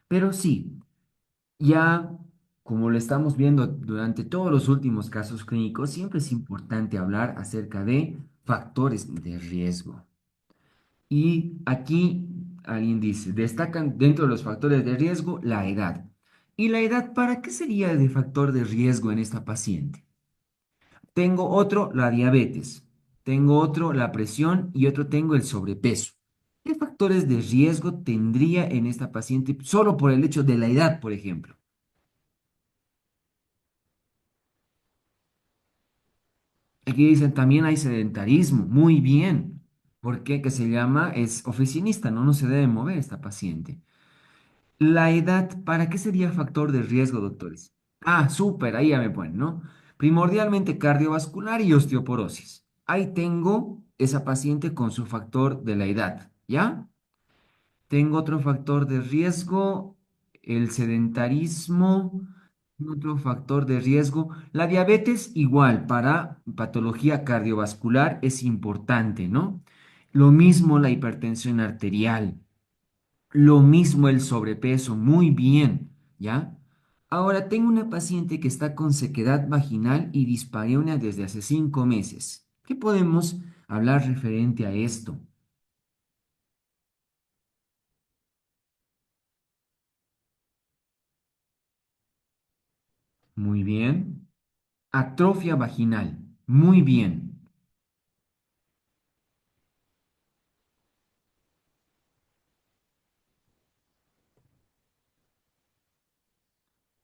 A: Pero sí, ya como lo estamos viendo durante todos los últimos casos clínicos, siempre es importante hablar acerca de factores de riesgo. Y aquí alguien dice, destacan dentro de los factores de riesgo la edad. ¿Y la edad para qué sería de factor de riesgo en esta paciente? Tengo otro, la diabetes. Tengo otro, la presión y otro tengo el sobrepeso. ¿Qué factores de riesgo tendría en esta paciente solo por el hecho de la edad, por ejemplo? Aquí dicen también hay sedentarismo. Muy bien. ¿Por qué? Que se llama, es oficinista, ¿no? No se debe mover esta paciente. La edad, ¿para qué sería factor de riesgo, doctores? Ah, súper, ahí ya me ponen, ¿no? Primordialmente cardiovascular y osteoporosis. Ahí tengo esa paciente con su factor de la edad, ¿ya? Tengo otro factor de riesgo, el sedentarismo, otro factor de riesgo. La diabetes igual, para patología cardiovascular es importante, ¿no? Lo mismo la hipertensión arterial. Lo mismo el sobrepeso, muy bien, ¿ya? Ahora tengo una paciente que está con sequedad vaginal y dispareunia desde hace 5 meses. ¿Qué podemos hablar referente a esto? Muy bien. Atrofia vaginal, muy bien.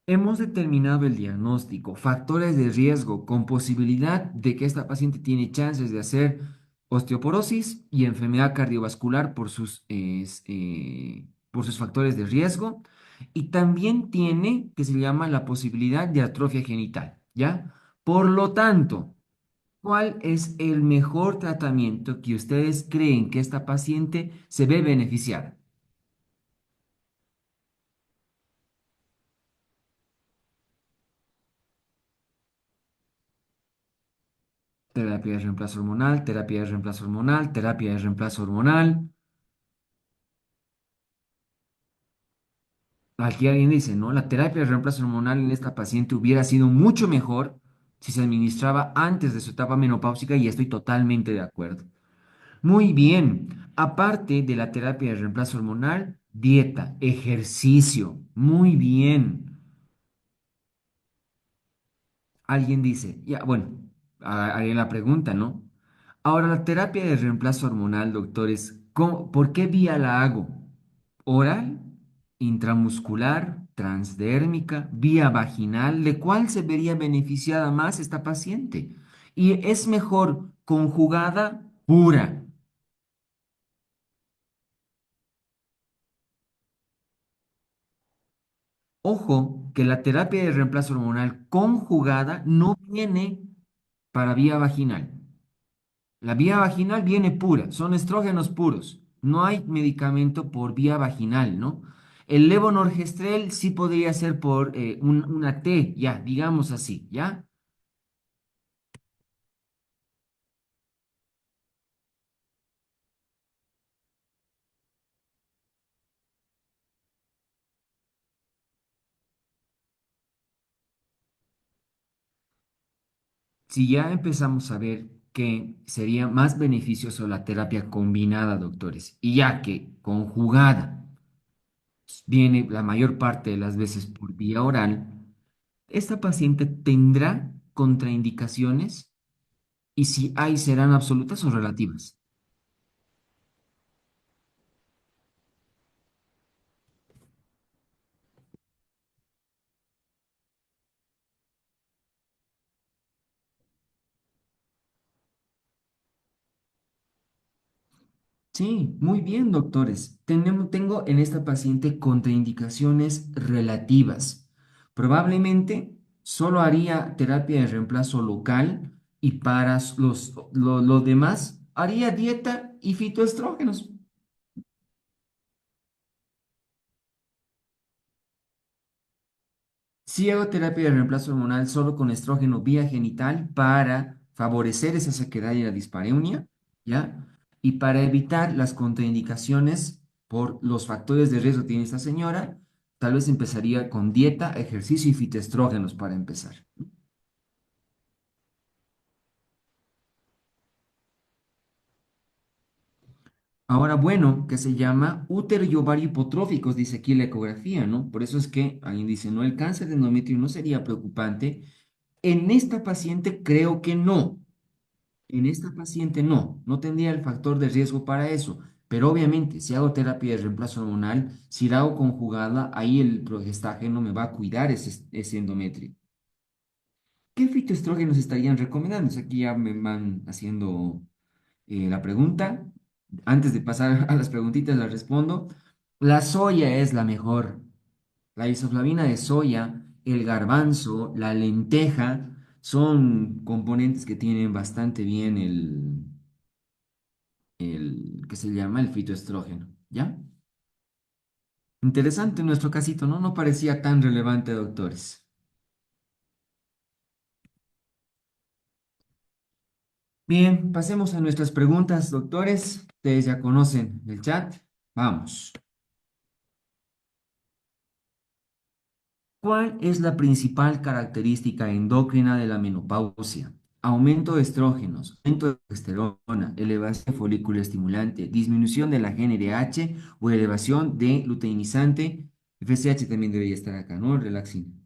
A: Hemos determinado el diagnóstico, factores de riesgo con posibilidad de que esta paciente tiene chances de hacer osteoporosis y enfermedad cardiovascular por sus factores de riesgo. Y también tiene, que se llama la posibilidad de atrofia genital, ¿ya? Por lo tanto, ¿cuál es el mejor tratamiento que ustedes creen que esta paciente se ve beneficiar? Terapia de reemplazo hormonal, terapia de reemplazo hormonal, terapia de reemplazo hormonal. Aquí alguien dice, ¿no? La terapia de reemplazo hormonal en esta paciente hubiera sido mucho mejor si se administraba antes de su etapa menopáusica y estoy totalmente de acuerdo. Muy bien. Aparte de la terapia de reemplazo hormonal, dieta, ejercicio. Muy bien. Alguien dice, ya, bueno, haré la pregunta, ¿no? Ahora, la terapia de reemplazo hormonal, doctores, ¿por qué vía la hago? ¿Oral, intramuscular, transdérmica, vía vaginal? ¿De cuál se vería beneficiada más esta paciente? Y es mejor conjugada pura. Ojo, que la terapia de reemplazo hormonal conjugada no viene para vía vaginal. La vía vaginal viene pura, son estrógenos puros. No hay medicamento por vía vaginal, ¿no? El levonorgestrel sí podría ser por una T, ya, digamos así, ¿ya? Si ya empezamos a ver que sería más beneficioso la terapia combinada, doctores, y ya que conjugada viene la mayor parte de las veces por vía oral, esta paciente tendrá contraindicaciones y si hay serán absolutas o relativas. Sí, muy bien, doctores. Tengo en esta paciente contraindicaciones relativas. Probablemente solo haría terapia de reemplazo local y para los demás haría dieta y fitoestrógenos. Sí hago terapia de reemplazo hormonal solo con estrógeno vía genital para favorecer esa sequedad y la dispareunia, ¿ya? Y para evitar las contraindicaciones por los factores de riesgo que tiene esta señora, tal vez empezaría con dieta, ejercicio y fitoestrógenos para empezar. Ahora, bueno, que se llama útero y ovario hipotróficos, dice aquí la ecografía, ¿no? Por eso es que alguien dice, no, el cáncer de endometrio no sería preocupante. En esta paciente creo que no. En esta paciente no tendría el factor de riesgo para eso. Pero obviamente, si hago terapia de reemplazo hormonal, si la hago conjugada, ahí el progestágeno me va a cuidar ese endometrio. ¿Qué fitoestrógenos estarían recomendando? O sea, aquí ya me van haciendo la pregunta. Antes de pasar a las preguntitas, las respondo. La soya es la mejor. La isoflavina de soya, el garbanzo, la lenteja, son componentes que tienen bastante bien ¿qué se llama? El fitoestrógeno, ¿ya? Interesante nuestro casito, ¿no? No parecía tan relevante, doctores. Bien, pasemos a nuestras preguntas, doctores. Ustedes ya conocen el chat. Vamos. ¿Cuál es la principal característica endocrina de la menopausia? Aumento de estrógenos, aumento de progesterona, elevación de folículo estimulante, disminución de la GnRH o elevación de luteinizante. FSH también debería estar acá, ¿no? Relaxin.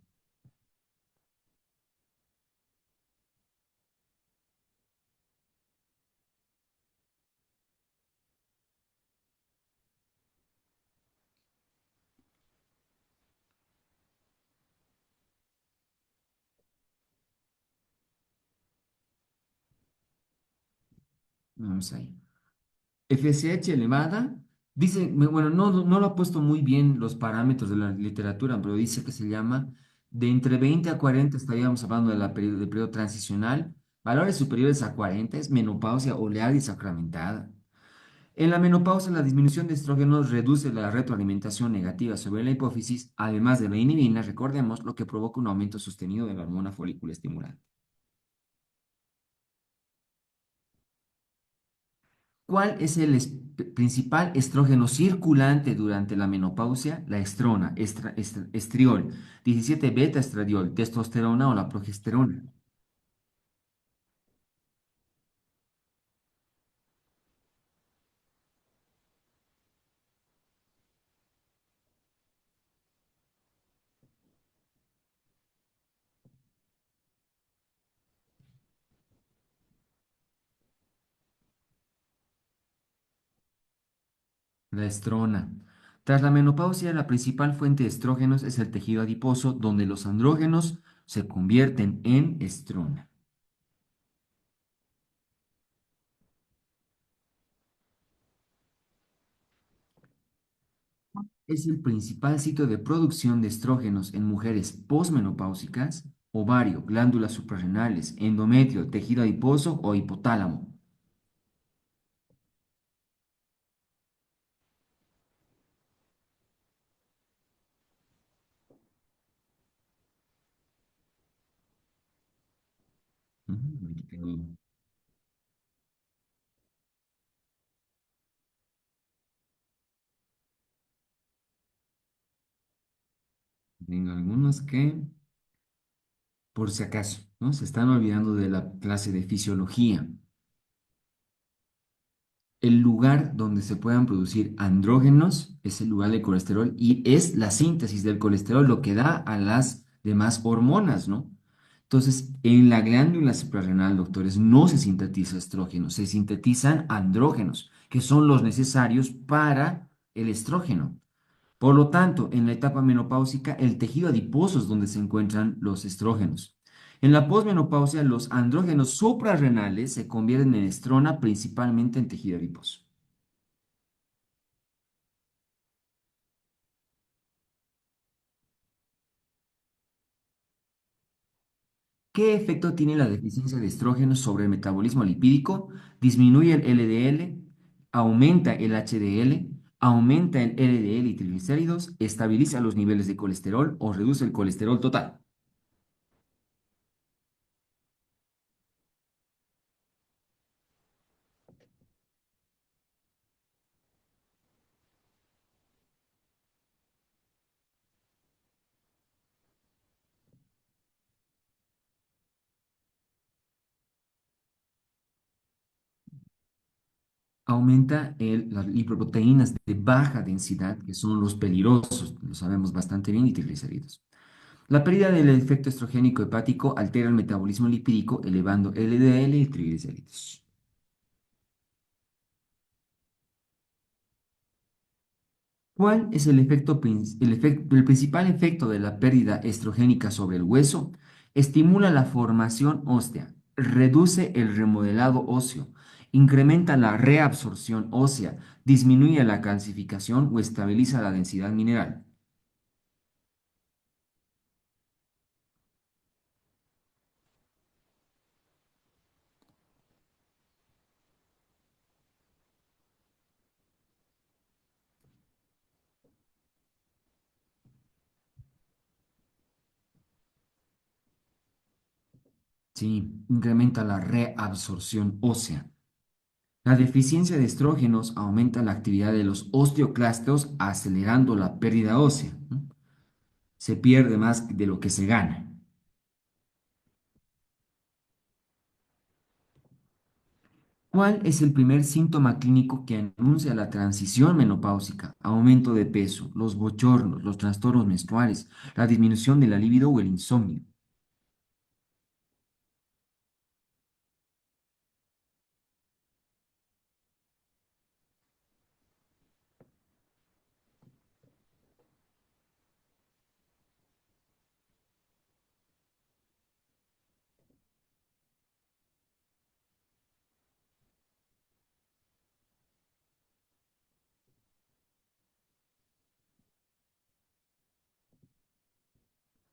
A: Vamos ahí. FSH elevada, dice, bueno, no lo ha puesto muy bien los parámetros de la literatura, pero dice que se llama de entre 20 a 40, estaríamos hablando de del periodo transicional, valores superiores a 40 es menopausia oleada y sacramentada. En la menopausia, la disminución de estrógenos reduce la retroalimentación negativa sobre la hipófisis, además de la inhibina, recordemos, lo que provoca un aumento sostenido de la hormona folículo estimulante. ¿Cuál es el principal estrógeno circulante durante la menopausia? La estrona, estriol, 17 beta estradiol, testosterona o la progesterona. La estrona. Tras la menopausia, la principal fuente de estrógenos es el tejido adiposo, donde los andrógenos se convierten en estrona. Es el principal sitio de producción de estrógenos en mujeres posmenopáusicas: ovario, glándulas suprarrenales, endometrio, tejido adiposo o hipotálamo. Aquí tengo algunos que, por si acaso, ¿no? Se están olvidando de la clase de fisiología. El lugar donde se puedan producir andrógenos es el lugar del colesterol y es la síntesis del colesterol lo que da a las demás hormonas, ¿no? Entonces, en la glándula suprarrenal, doctores, no se sintetiza estrógeno, se sintetizan andrógenos, que son los necesarios para el estrógeno. Por lo tanto, en la etapa menopáusica, el tejido adiposo es donde se encuentran los estrógenos. En la posmenopausia, los andrógenos suprarrenales se convierten en estrona, principalmente en tejido adiposo. ¿Qué efecto tiene la deficiencia de estrógenos sobre el metabolismo lipídico? Disminuye el LDL, aumenta el HDL, aumenta el LDL y triglicéridos, estabiliza los niveles de colesterol o reduce el colesterol total. Aumenta las lipoproteínas de baja densidad, que son los peligrosos, lo sabemos bastante bien, y triglicéridos. La pérdida del efecto estrogénico hepático altera el metabolismo lipídico, elevando LDL y triglicéridos. ¿Cuál es el principal efecto de la pérdida estrogénica sobre el hueso? Estimula la formación ósea, reduce el remodelado óseo, incrementa la reabsorción ósea, disminuye la calcificación o estabiliza la densidad mineral. Sí, incrementa la reabsorción ósea. La deficiencia de estrógenos aumenta la actividad de los osteoclastos, acelerando la pérdida ósea, ¿no? Se pierde más de lo que se gana. ¿Cuál es el primer síntoma clínico que anuncia la transición menopáusica? Aumento de peso, los bochornos, los trastornos menstruales, la disminución de la libido o el insomnio.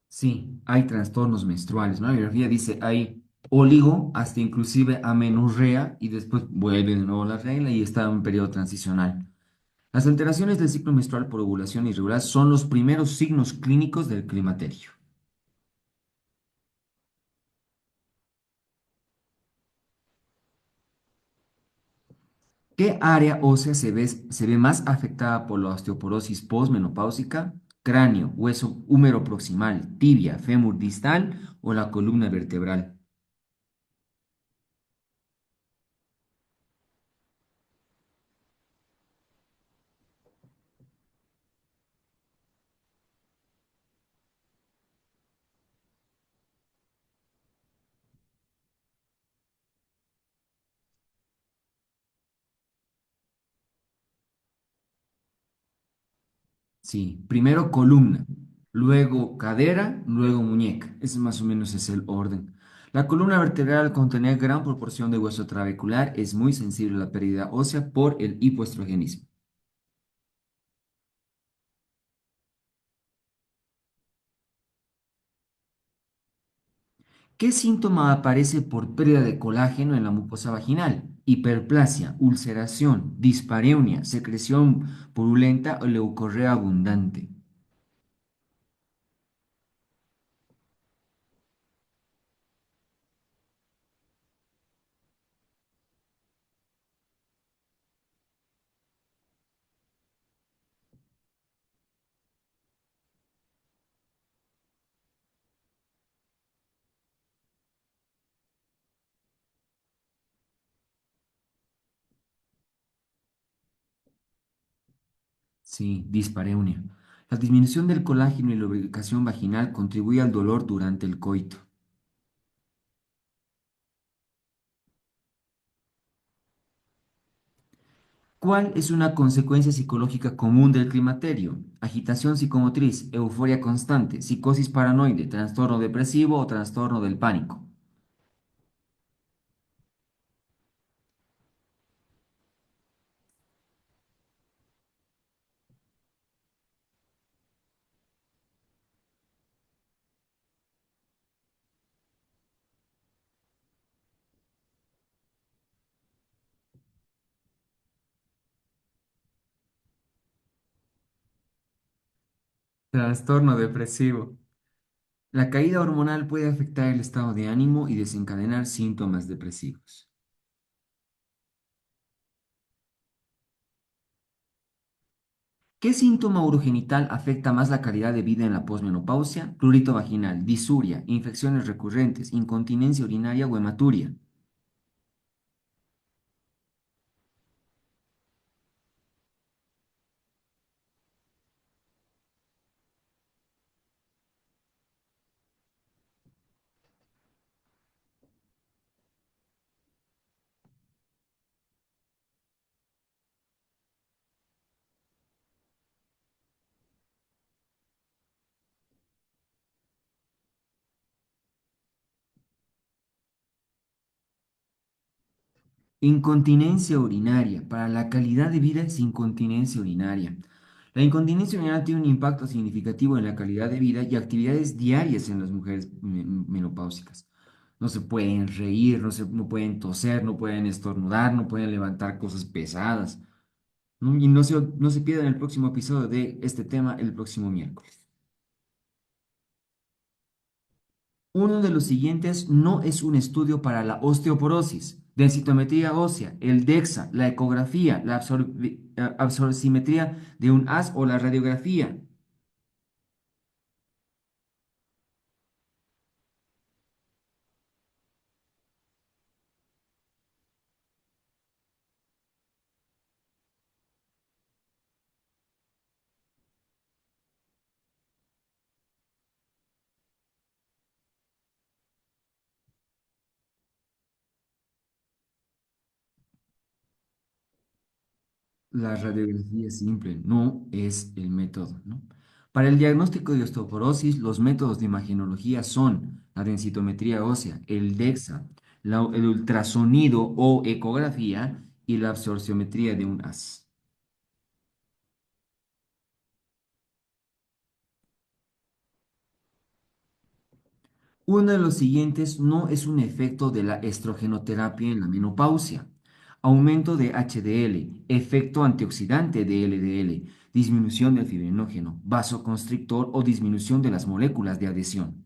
A: Sí, hay trastornos menstruales, ¿no? La bibliografía dice hay oligo, hasta inclusive amenorrea y después vuelve de nuevo la regla y está en un periodo transicional. Las alteraciones del ciclo menstrual por ovulación irregular son los primeros signos clínicos del climaterio. ¿Qué área ósea se ve más afectada por la osteoporosis postmenopáusica? Cráneo, hueso húmero proximal, tibia, fémur distal o la columna vertebral. Sí, primero columna, luego cadera, luego muñeca. Ese más o menos es el orden. La columna vertebral, al contener gran proporción de hueso trabecular, es muy sensible a la pérdida ósea por el hipoestrogenismo. ¿Qué síntoma aparece por pérdida de colágeno en la mucosa vaginal? Hiperplasia, ulceración, dispareunia, secreción purulenta o leucorrea abundante. Sí, dispareunia. La disminución del colágeno y la lubricación vaginal contribuye al dolor durante el coito. ¿Cuál es una consecuencia psicológica común del climaterio? Agitación psicomotriz, euforia constante, psicosis paranoide, trastorno depresivo o trastorno del pánico. Trastorno depresivo. La caída hormonal puede afectar el estado de ánimo y desencadenar síntomas depresivos. ¿Qué síntoma urogenital afecta más la calidad de vida en la posmenopausia? Prurito vaginal, disuria, infecciones recurrentes, incontinencia urinaria o hematuria. Incontinencia urinaria. Para la calidad de vida es incontinencia urinaria. La incontinencia urinaria tiene un impacto significativo en la calidad de vida y actividades diarias en las mujeres menopáusicas. No se pueden reír, no pueden toser, no pueden estornudar, no pueden levantar cosas pesadas. ¿No? Y no se pierdan el próximo episodio de este tema el próximo miércoles. Uno de los siguientes no es un estudio para la osteoporosis, densitometría ósea, el DEXA, la ecografía, la absorcimetría de un haz o la radiografía. La radiografía simple no es el método, ¿no? Para el diagnóstico de osteoporosis, los métodos de imagenología son la densitometría ósea, el DEXA, el ultrasonido o ecografía y la absorciometría de un haz. Uno de los siguientes no es un efecto de la estrogenoterapia en la menopausia. Aumento de HDL, efecto antioxidante de LDL, disminución del fibrinógeno, vasoconstrictor o disminución de las moléculas de adhesión.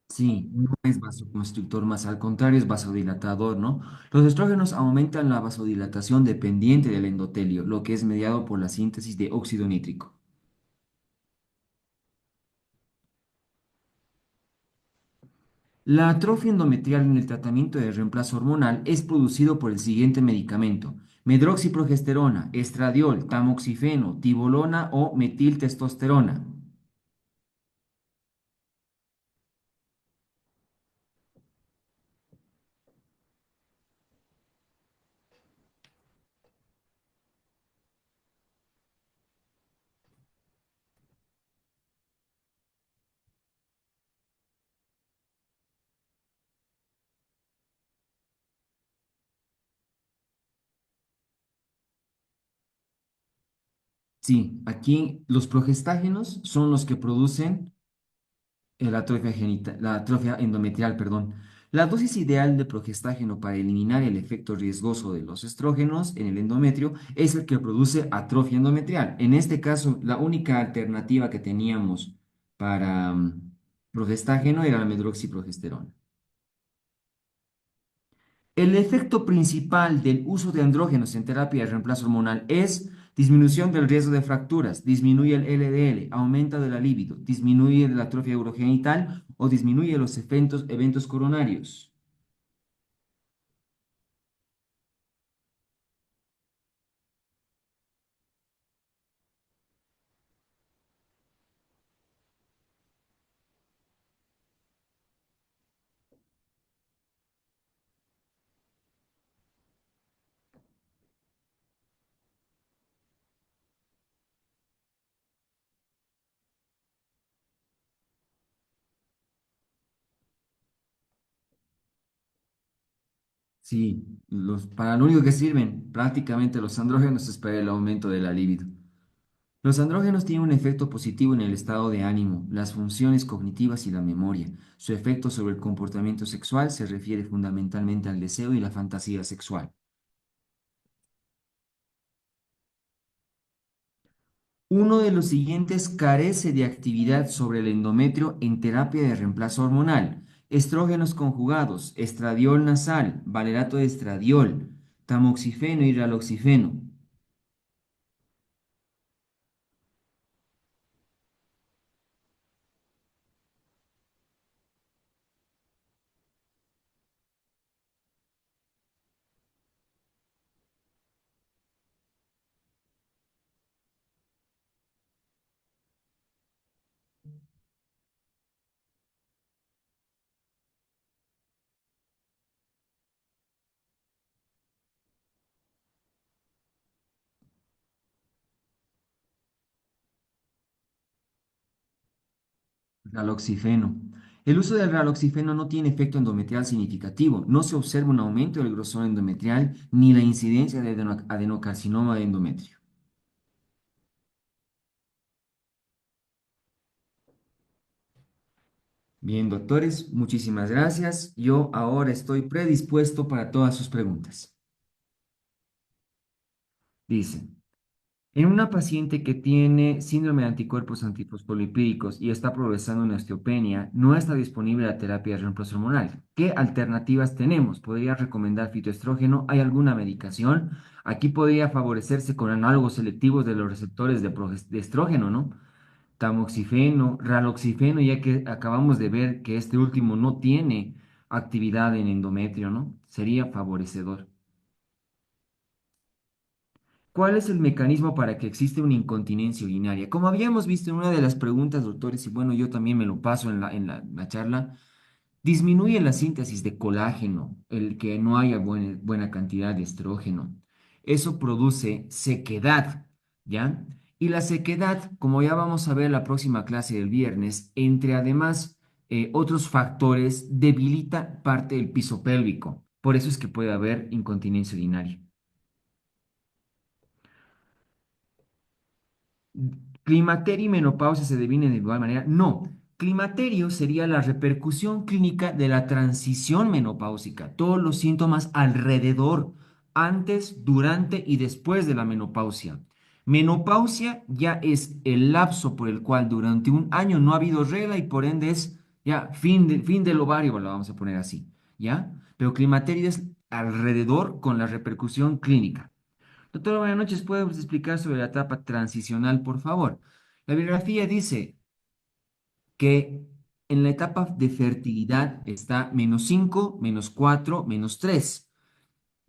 A: Sí, no es vasoconstrictor, más al contrario es vasodilatador, ¿no? Los estrógenos aumentan la vasodilatación dependiente del endotelio, lo que es mediado por la síntesis de óxido nítrico. La atrofia endometrial en el tratamiento de reemplazo hormonal es producido por el siguiente medicamento: medroxiprogesterona, estradiol, tamoxifeno, tibolona o metiltestosterona. Sí, aquí los progestágenos son los que producen la atrofia endometrial, perdón. La dosis ideal de progestágeno para eliminar el efecto riesgoso de los estrógenos en el endometrio es el que produce atrofia endometrial. En este caso, la única alternativa que teníamos para progestágeno era la medroxiprogesterona. El efecto principal del uso de andrógenos en terapia de reemplazo hormonal es disminución del riesgo de fracturas, disminuye el LDL, aumenta de la libido, disminuye la atrofia urogenital o disminuye los eventos coronarios. Sí, para lo único que sirven prácticamente los andrógenos es para el aumento de la libido. Los andrógenos tienen un efecto positivo en el estado de ánimo, las funciones cognitivas y la memoria. Su efecto sobre el comportamiento sexual se refiere fundamentalmente al deseo y la fantasía sexual. Uno de los siguientes carece de actividad sobre el endometrio en terapia de reemplazo hormonal: estrógenos conjugados, estradiol nasal, valerato de estradiol, tamoxifeno y raloxifeno. Raloxifeno. El uso del raloxifeno no tiene efecto endometrial significativo. No se observa un aumento del grosor endometrial ni la incidencia de adenocarcinoma de endometrio. Bien, doctores, muchísimas gracias. Yo ahora estoy predispuesto para todas sus preguntas. Dice, en una paciente que tiene síndrome de anticuerpos antifosfolipídicos y está progresando en osteopenia, no está disponible la terapia de reemplazo hormonal. ¿Qué alternativas tenemos? ¿Podría recomendar fitoestrógeno? ¿Hay alguna medicación? Aquí podría favorecerse con análogos selectivos de los receptores de estrógeno, ¿no? Tamoxifeno, raloxifeno, ya que acabamos de ver que este último no tiene actividad en endometrio, ¿no? Sería favorecedor. ¿Cuál es el mecanismo para que existe una incontinencia urinaria? Como habíamos visto en una de las preguntas, doctores, y bueno, yo también me lo paso en la charla, disminuye la síntesis de colágeno, el que no haya buena cantidad de estrógeno. Eso produce sequedad, ¿ya? Y la sequedad, como ya vamos a ver en la próxima clase del viernes, entre además otros factores, debilita parte del piso pélvico. Por eso es que puede haber incontinencia urinaria. ¿Climaterio y menopausia se definen de igual manera? No. Climaterio sería la repercusión clínica de la transición menopáusica, todos los síntomas alrededor, antes, durante y después de la menopausia. Menopausia ya es el lapso por el cual durante un año no ha habido regla y por ende es ya fin del ovario, lo vamos a poner así, ¿ya? Pero climaterio es alrededor con la repercusión clínica. Doctora, buenas noches. ¿Puede usted explicar sobre la etapa transicional, por favor? La bibliografía dice que en la etapa de fertilidad está -5, -4, -3.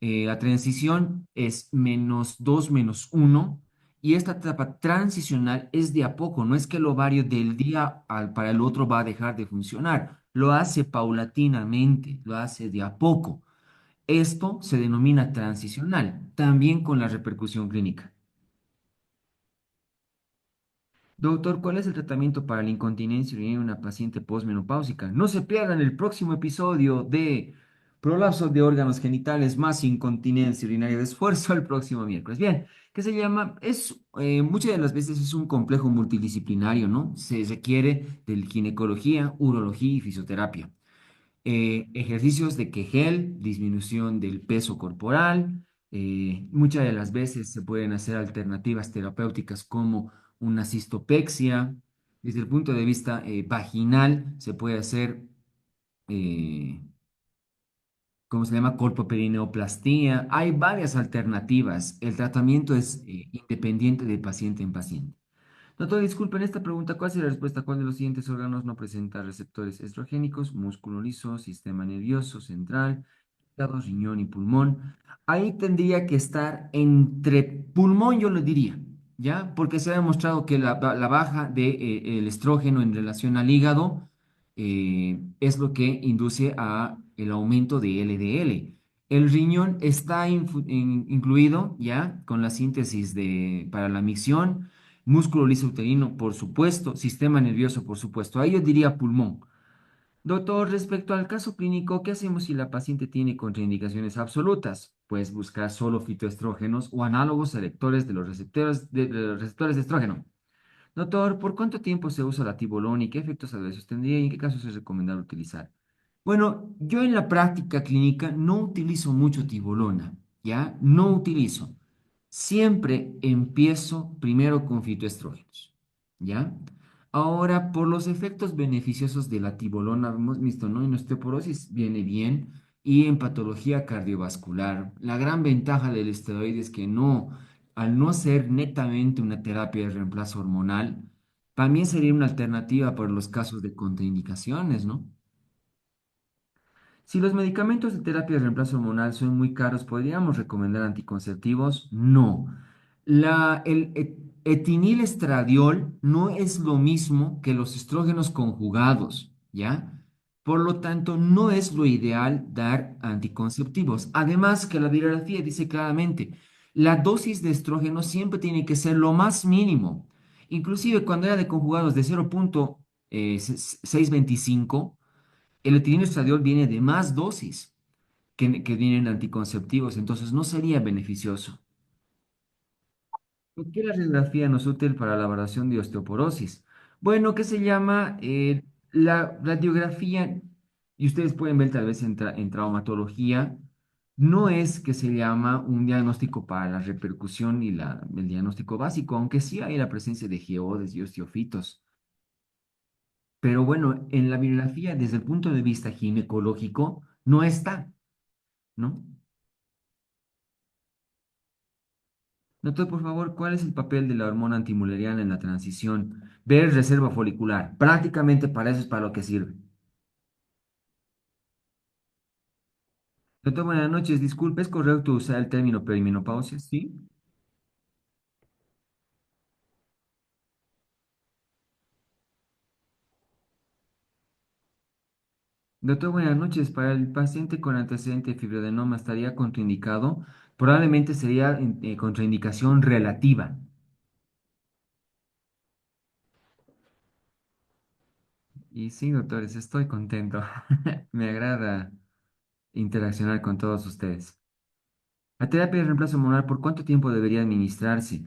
A: La transición es -2, -1. Y esta etapa transicional es de a poco. No es que el ovario del día para el otro va a dejar de funcionar. Lo hace paulatinamente, lo hace de a poco. Esto se denomina transicional, también con la repercusión clínica. Doctor, ¿cuál es el tratamiento para la incontinencia urinaria en una paciente posmenopáusica? No se pierdan el próximo episodio de prolapso de órganos genitales más incontinencia urinaria de esfuerzo el próximo miércoles. Bien, ¿qué se llama? Muchas de las veces es un complejo multidisciplinario, ¿no? Se requiere de ginecología, urología y fisioterapia. Ejercicios de Kegel, disminución del peso corporal. Muchas de las veces se pueden hacer alternativas terapéuticas como una cistopexia. Desde el punto de vista vaginal, se puede hacer, eh, ¿cómo se llama? Corpoperineoplastía. Hay varias alternativas. El tratamiento es independiente de paciente en paciente. Doctor, disculpen esta pregunta. ¿Cuál es la respuesta? ¿Cuál de los siguientes órganos no presenta receptores estrogénicos? Músculo liso, sistema nervioso central, hígado, riñón y pulmón. Ahí tendría que estar entre pulmón, yo le diría, ¿ya? Porque se ha demostrado que la baja del estrógeno en relación al hígado es lo que induce a el aumento de LDL. El riñón está incluido, ¿ya? Con la síntesis para la micción. Músculo liso uterino, por supuesto. Sistema nervioso, por supuesto. Ahí yo diría pulmón. Doctor, respecto al caso clínico, ¿qué hacemos si la paciente tiene contraindicaciones absolutas? Pues buscar solo fitoestrógenos o análogos selectores de los receptores de estrógeno. Doctor, ¿por cuánto tiempo se usa la tibolona y qué efectos adversos tendría y en qué casos es recomendable utilizar? Bueno, yo en la práctica clínica no utilizo mucho tibolona, ¿ya? No utilizo. Siempre empiezo primero con fitoestrógenos, ¿ya? Ahora, por los efectos beneficiosos de la tibolona, hemos visto, ¿no? En osteoporosis viene bien y en patología cardiovascular. La gran ventaja del esteroide es que no, al no ser netamente una terapia de reemplazo hormonal, también sería una alternativa para los casos de contraindicaciones, ¿no? Si los medicamentos de terapia de reemplazo hormonal son muy caros, ¿podríamos recomendar anticonceptivos? No. El etinilestradiol no es lo mismo que los estrógenos conjugados, ¿ya? Por lo tanto, no es lo ideal dar anticonceptivos. Además, que la bibliografía dice claramente, la dosis de estrógeno siempre tiene que ser lo más mínimo. Inclusive cuando era de conjugados de 0. 6,25, el etilenoestradiol viene de más dosis que vienen anticonceptivos, entonces no sería beneficioso. ¿Por qué la radiografía no es útil para la valoración de osteoporosis? Bueno, ¿qué se llama? La radiografía, y ustedes pueden ver tal vez en traumatología, no es que se llama un diagnóstico para la repercusión y el diagnóstico básico, aunque sí hay la presencia de geodes y osteofitos. Pero bueno, en la bibliografía, desde el punto de vista ginecológico, no está, ¿no? Doctor, por favor, ¿cuál es el papel de la hormona antimuleriana en la transición? Ver reserva folicular. Prácticamente para eso es para lo que sirve. Doctor, buenas noches. Disculpe, ¿es correcto usar el término perimenopausia? Sí. Doctor, buenas noches. Para el paciente con antecedente de fibroadenoma, ¿estaría contraindicado? Probablemente sería contraindicación relativa. Y sí, doctores, estoy contento. Me agrada interaccionar con todos ustedes. La terapia de reemplazo hormonal, ¿por cuánto tiempo debería administrarse?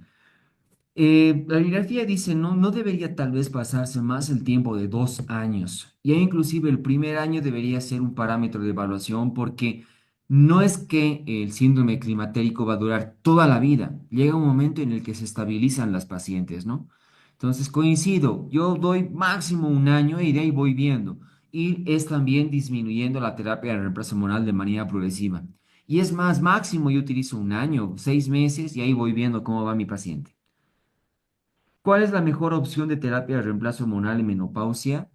A: La bibliografía dice, no, no debería tal vez pasarse más el tiempo de 2 años. Y ahí inclusive el primer año debería ser un parámetro de evaluación porque no es que el síndrome climatérico va a durar toda la vida. Llega un momento en el que se estabilizan las pacientes, ¿no? Entonces coincido, yo doy máximo un año y de ahí voy viendo. Y es también disminuyendo la terapia de reemplazo hormonal de manera progresiva. Y es más, máximo yo utilizo un año, 6 meses y ahí voy viendo cómo va mi paciente. ¿Cuál es la mejor opción de terapia de reemplazo hormonal en menopausia?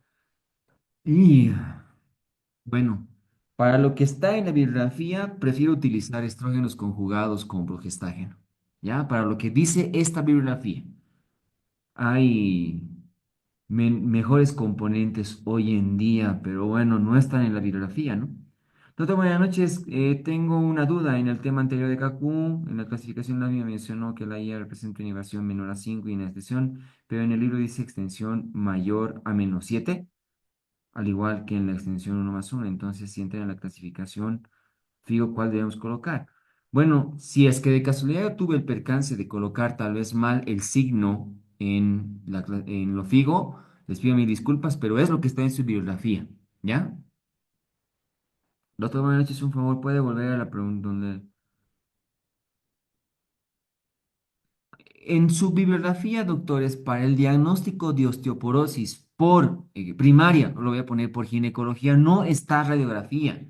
A: Y bueno, para lo que está en la bibliografía, prefiero utilizar estrógenos conjugados con progestágeno. ¿Ya? Para lo que dice esta bibliografía, hay mejores componentes hoy en día, pero bueno, no están en la bibliografía, ¿no? Doctor, buenas noches. Tengo una duda en el tema anterior de KQ. En la clasificación la mía mencionó que la IA representa una inversión menor a 5 y una extensión, pero en el libro dice extensión mayor a -7, al igual que en la extensión 1+1. Entonces, si entra en la clasificación, fijo cuál debemos colocar. Bueno, si es que de casualidad tuve el percance de colocar tal vez mal el signo en lo fijo, les pido mis disculpas, pero es lo que está en su bibliografía, ¿ya? Doctor, buenas noches, un favor, puede volver a la pregunta donde... En su bibliografía, doctores, para el diagnóstico de osteoporosis por primaria, lo voy a poner por ginecología, no está radiografía.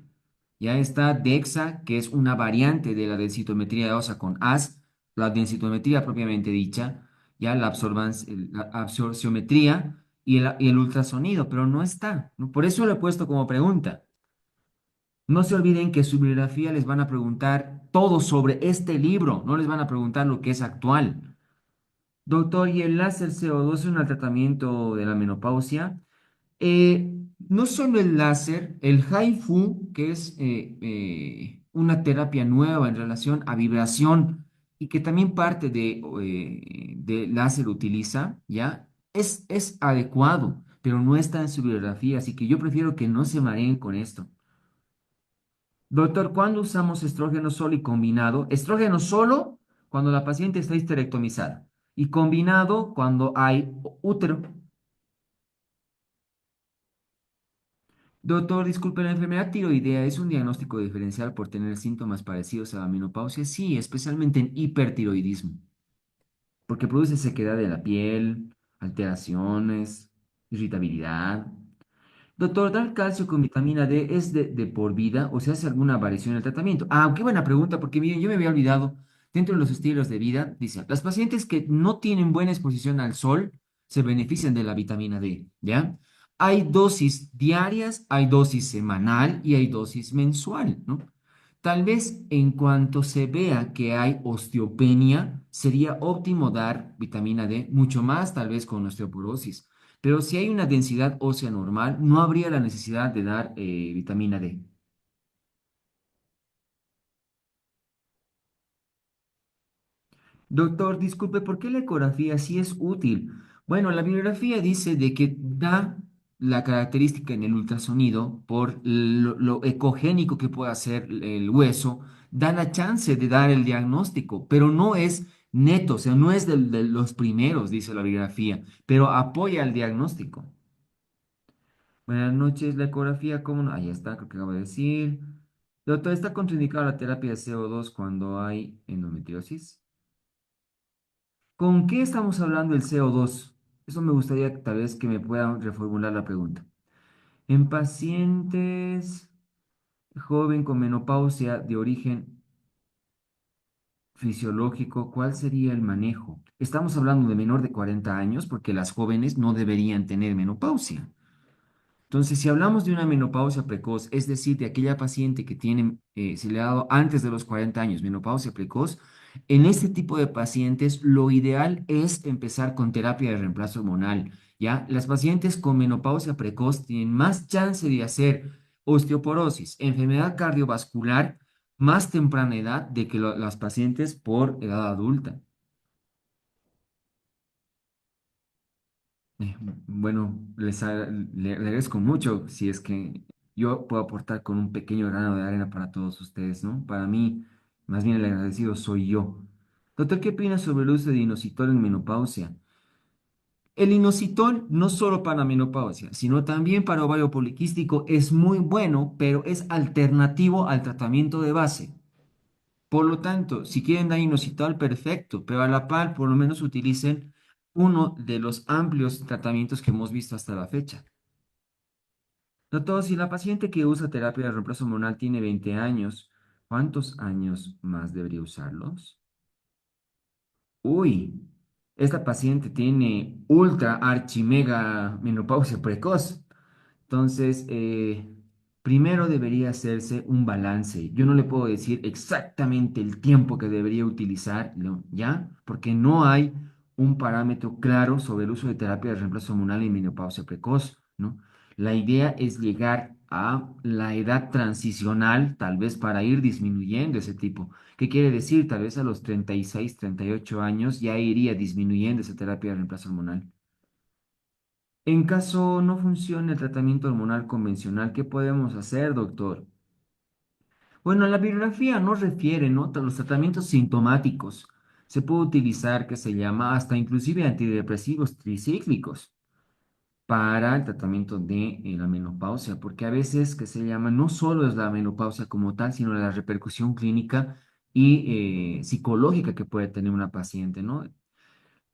A: Ya está DEXA, que es una variante de la densitometría ósea con AS, la densitometría propiamente dicha, ya la absorciometría y el ultrasonido, pero no está, ¿no? Por eso lo he puesto como pregunta. No se olviden que su bibliografía les van a preguntar todo sobre este libro, no les van a preguntar lo que es actual. Doctor, ¿y el láser CO2 es un tratamiento de la menopausia? No solo el láser, el HIFU, que es una terapia nueva en relación a vibración y que también parte de láser utiliza, ¿ya? Es adecuado, pero no está en su bibliografía, así que yo prefiero que no se mareen con esto. Doctor, ¿cuándo usamos estrógeno solo y combinado? Estrógeno solo cuando la paciente está histerectomizada y combinado cuando hay útero. Doctor, disculpe, ¿la enfermedad tiroidea es un diagnóstico diferencial por tener síntomas parecidos a la menopausia? Sí, especialmente en hipertiroidismo, porque produce sequedad de la piel, alteraciones, irritabilidad. Doctor, ¿dar calcio con vitamina D es de por vida o se hace alguna variación en el tratamiento? Ah, qué buena pregunta, porque miren, yo me había olvidado, dentro de los estilos de vida, dice, las pacientes que no tienen buena exposición al sol se benefician de la vitamina D, ¿ya? Hay dosis diarias, hay dosis semanal y hay dosis mensual, ¿no? Tal vez en cuanto se vea que hay osteopenia, sería óptimo dar vitamina D, mucho más tal vez con osteoporosis. Pero si hay una densidad ósea normal, no habría la necesidad de dar vitamina D. Doctor, disculpe, ¿por qué la ecografía sí es útil? Bueno, la bibliografía dice de que da la característica en el ultrasonido, por lo ecogénico que puede hacer el hueso, da la chance de dar el diagnóstico, pero no es neto, o sea, no es de los primeros, dice la bibliografía, pero apoya el diagnóstico. Buenas noches, la ecografía, ¿cómo no? Ahí está, creo que acabo de decir. Doctor, ¿está contraindicada la terapia de CO2 cuando hay endometriosis? ¿Con qué estamos hablando del CO2? Eso me gustaría tal vez que me puedan reformular la pregunta. En pacientes joven con menopausia de origen fisiológico, ¿cuál sería el manejo? Estamos hablando de menor de 40 años porque las jóvenes no deberían tener menopausia. Entonces, si hablamos de una menopausia precoz, es decir, de aquella paciente que tiene, se le ha dado antes de los 40 años, menopausia precoz, en este tipo de pacientes lo ideal es empezar con terapia de reemplazo hormonal, ¿ya? Las pacientes con menopausia precoz tienen más chance de hacer osteoporosis, enfermedad cardiovascular, más temprana edad de que las pacientes por edad adulta. Bueno, le agradezco mucho si es que yo puedo aportar con un pequeño grano de arena para todos ustedes, ¿no? Para mí, más bien el agradecido soy yo. Doctor, ¿qué opina sobre el uso de inositol en menopausia? El inositol no solo para menopausia, sino también para ovario poliquístico es muy bueno, pero es alternativo al tratamiento de base. Por lo tanto, si quieren dar inositol, perfecto, pero a la par, por lo menos utilicen uno de los amplios tratamientos que hemos visto hasta la fecha. Doctor, si la paciente que usa terapia de reemplazo hormonal tiene 20 años, ¿cuántos años más debería usarlos? Uy, esta paciente tiene ultra archimega menopausia precoz. Entonces, primero debería hacerse un balance. Yo no le puedo decir exactamente el tiempo que debería utilizar, ¿no? ¿Ya? Porque no hay un parámetro claro sobre el uso de terapia de reemplazo hormonal en menopausia precoz, ¿no? La idea es llegar a la edad transicional, tal vez para ir disminuyendo ese tipo. ¿Qué quiere decir? Tal vez a los 36, 38 años ya iría disminuyendo esa terapia de reemplazo hormonal. En caso no funcione el tratamiento hormonal convencional, ¿qué podemos hacer, doctor? Bueno, la bibliografía no refiere, ¿no? Los tratamientos sintomáticos. Se puede utilizar, que se llama, hasta inclusive antidepresivos tricíclicos para el tratamiento de la menopausia, porque a veces, que se llama, no solo es la menopausia como tal, sino la repercusión clínica y psicológica que puede tener una paciente, ¿no?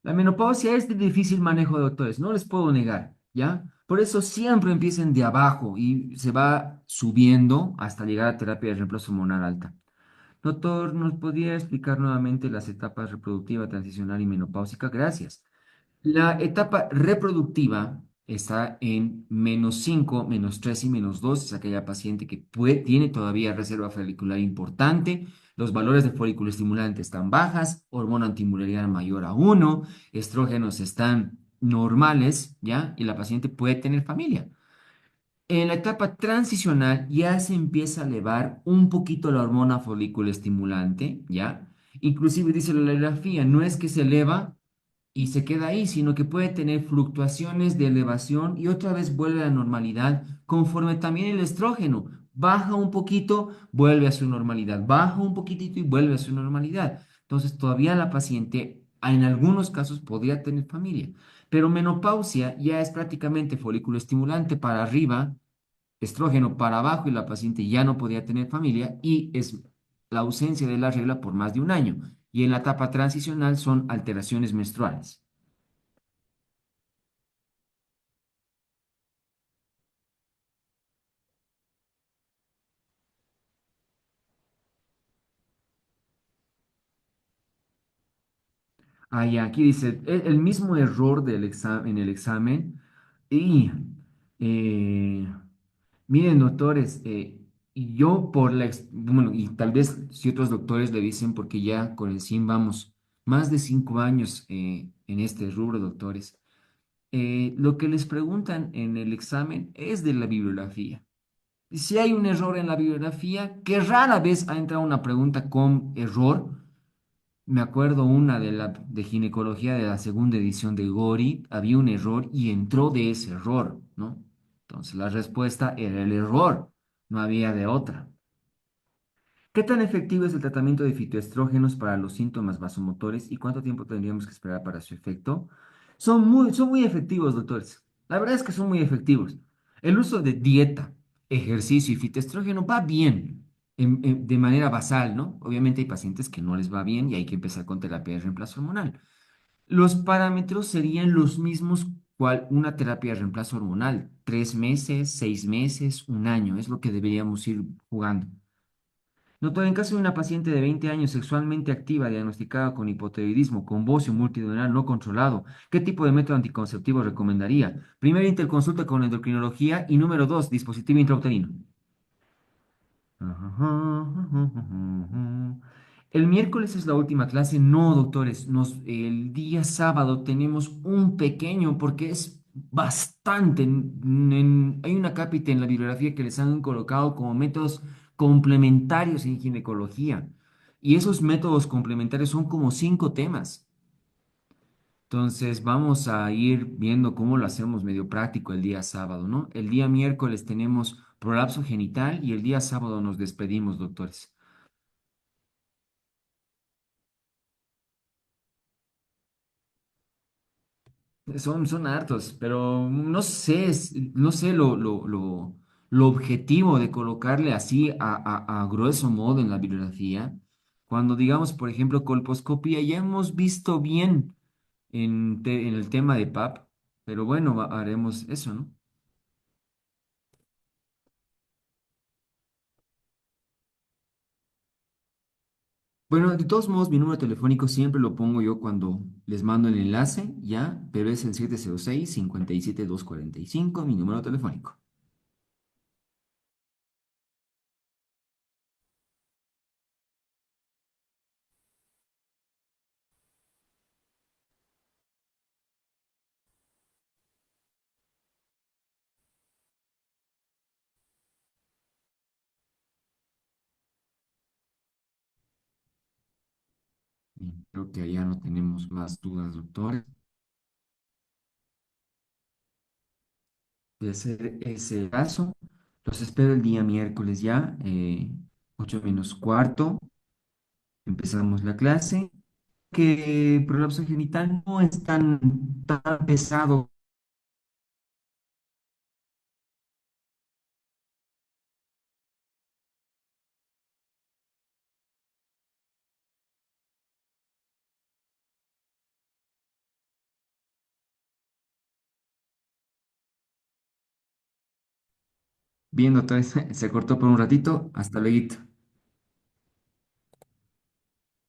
A: La menopausia es de difícil manejo, doctores, no les puedo negar, ¿ya? Por eso siempre empiecen de abajo y se va subiendo hasta llegar a terapia de reemplazo hormonal alta. Doctor, ¿nos podría explicar nuevamente las etapas reproductiva, transicional y menopáusica? Gracias. La etapa reproductiva está en -5, -3 y -2. Es aquella paciente que tiene todavía reserva folicular importante. Los valores de folículo estimulante están bajas, hormona antimuleriana mayor a 1, estrógenos están normales, ¿ya? Y la paciente puede tener familia. En la etapa transicional ya se empieza a elevar un poquito la hormona folículo estimulante, ¿ya? Inclusive dice la radiografía, no es que se eleva y se queda ahí, sino que puede tener fluctuaciones de elevación y otra vez vuelve a la normalidad, conforme también el estrógeno baja un poquito, vuelve a su normalidad, baja un poquitito y vuelve a su normalidad. Entonces todavía la paciente en algunos casos podría tener familia, pero menopausia ya es prácticamente folículo estimulante para arriba, estrógeno para abajo y la paciente ya no podía tener familia y es la ausencia de la regla por más de un año. Y en la etapa transicional son alteraciones menstruales. Ah, ya, aquí dice el mismo error en el examen. Y eh, miren, doctores, y yo bueno, y tal vez si otros doctores le dicen, porque ya con el SIM vamos más de 5 años en este rubro, doctores. Lo que les preguntan en el examen es de la bibliografía. Y si hay un error en la bibliografía, que rara vez ha entrado una pregunta con error, me acuerdo una de ginecología de la segunda edición de Gori, había un error y entró de ese error, ¿no? Entonces la respuesta era el error, no había de otra. ¿Qué tan efectivo es el tratamiento de fitoestrógenos para los síntomas vasomotores y cuánto tiempo tendríamos que esperar para su efecto? Son muy efectivos, doctores. La verdad es que son muy efectivos. El uso de dieta, ejercicio y fitoestrógeno va bien de manera basal, ¿no? Obviamente hay pacientes que no les va bien y hay que empezar con terapia de reemplazo hormonal. Los parámetros serían los mismos cual una terapia de reemplazo hormonal. 3 meses, 6 meses, un año, es lo que deberíamos ir jugando. Doctor, en caso de una paciente de 20 años sexualmente activa diagnosticada con hipotiroidismo, con bocio multidonal no controlado, ¿qué tipo de método anticonceptivo recomendaría? Primero, interconsulta con endocrinología y número 2, dispositivo intrauterino. El miércoles es la última clase. No, doctores, el día sábado tenemos un pequeño porque es bastante. Hay una cápita en la bibliografía que les han colocado como métodos complementarios en ginecología. Y esos métodos complementarios son como 5 temas. Entonces vamos a ir viendo cómo lo hacemos medio práctico el día sábado, ¿no? El día miércoles tenemos prolapso genital y el día sábado nos despedimos, doctores. Son hartos, pero no sé, no sé lo objetivo de colocarle así a grueso modo en la bibliografía. Cuando digamos, por ejemplo, colposcopía, ya hemos visto bien en el tema de PAP, pero bueno, haremos eso, ¿no? Bueno, de todos modos, mi número telefónico siempre lo pongo yo cuando les mando el enlace, ya, pero es el 706 57245 mi número telefónico. Bien, creo que allá no tenemos más dudas, doctor. De ser ese caso, los espero el día miércoles ya, 8 menos cuarto, empezamos la clase. Que el prolapso genital no es tan pesado. Bien, doctor, se cortó por un ratito. Hasta luego.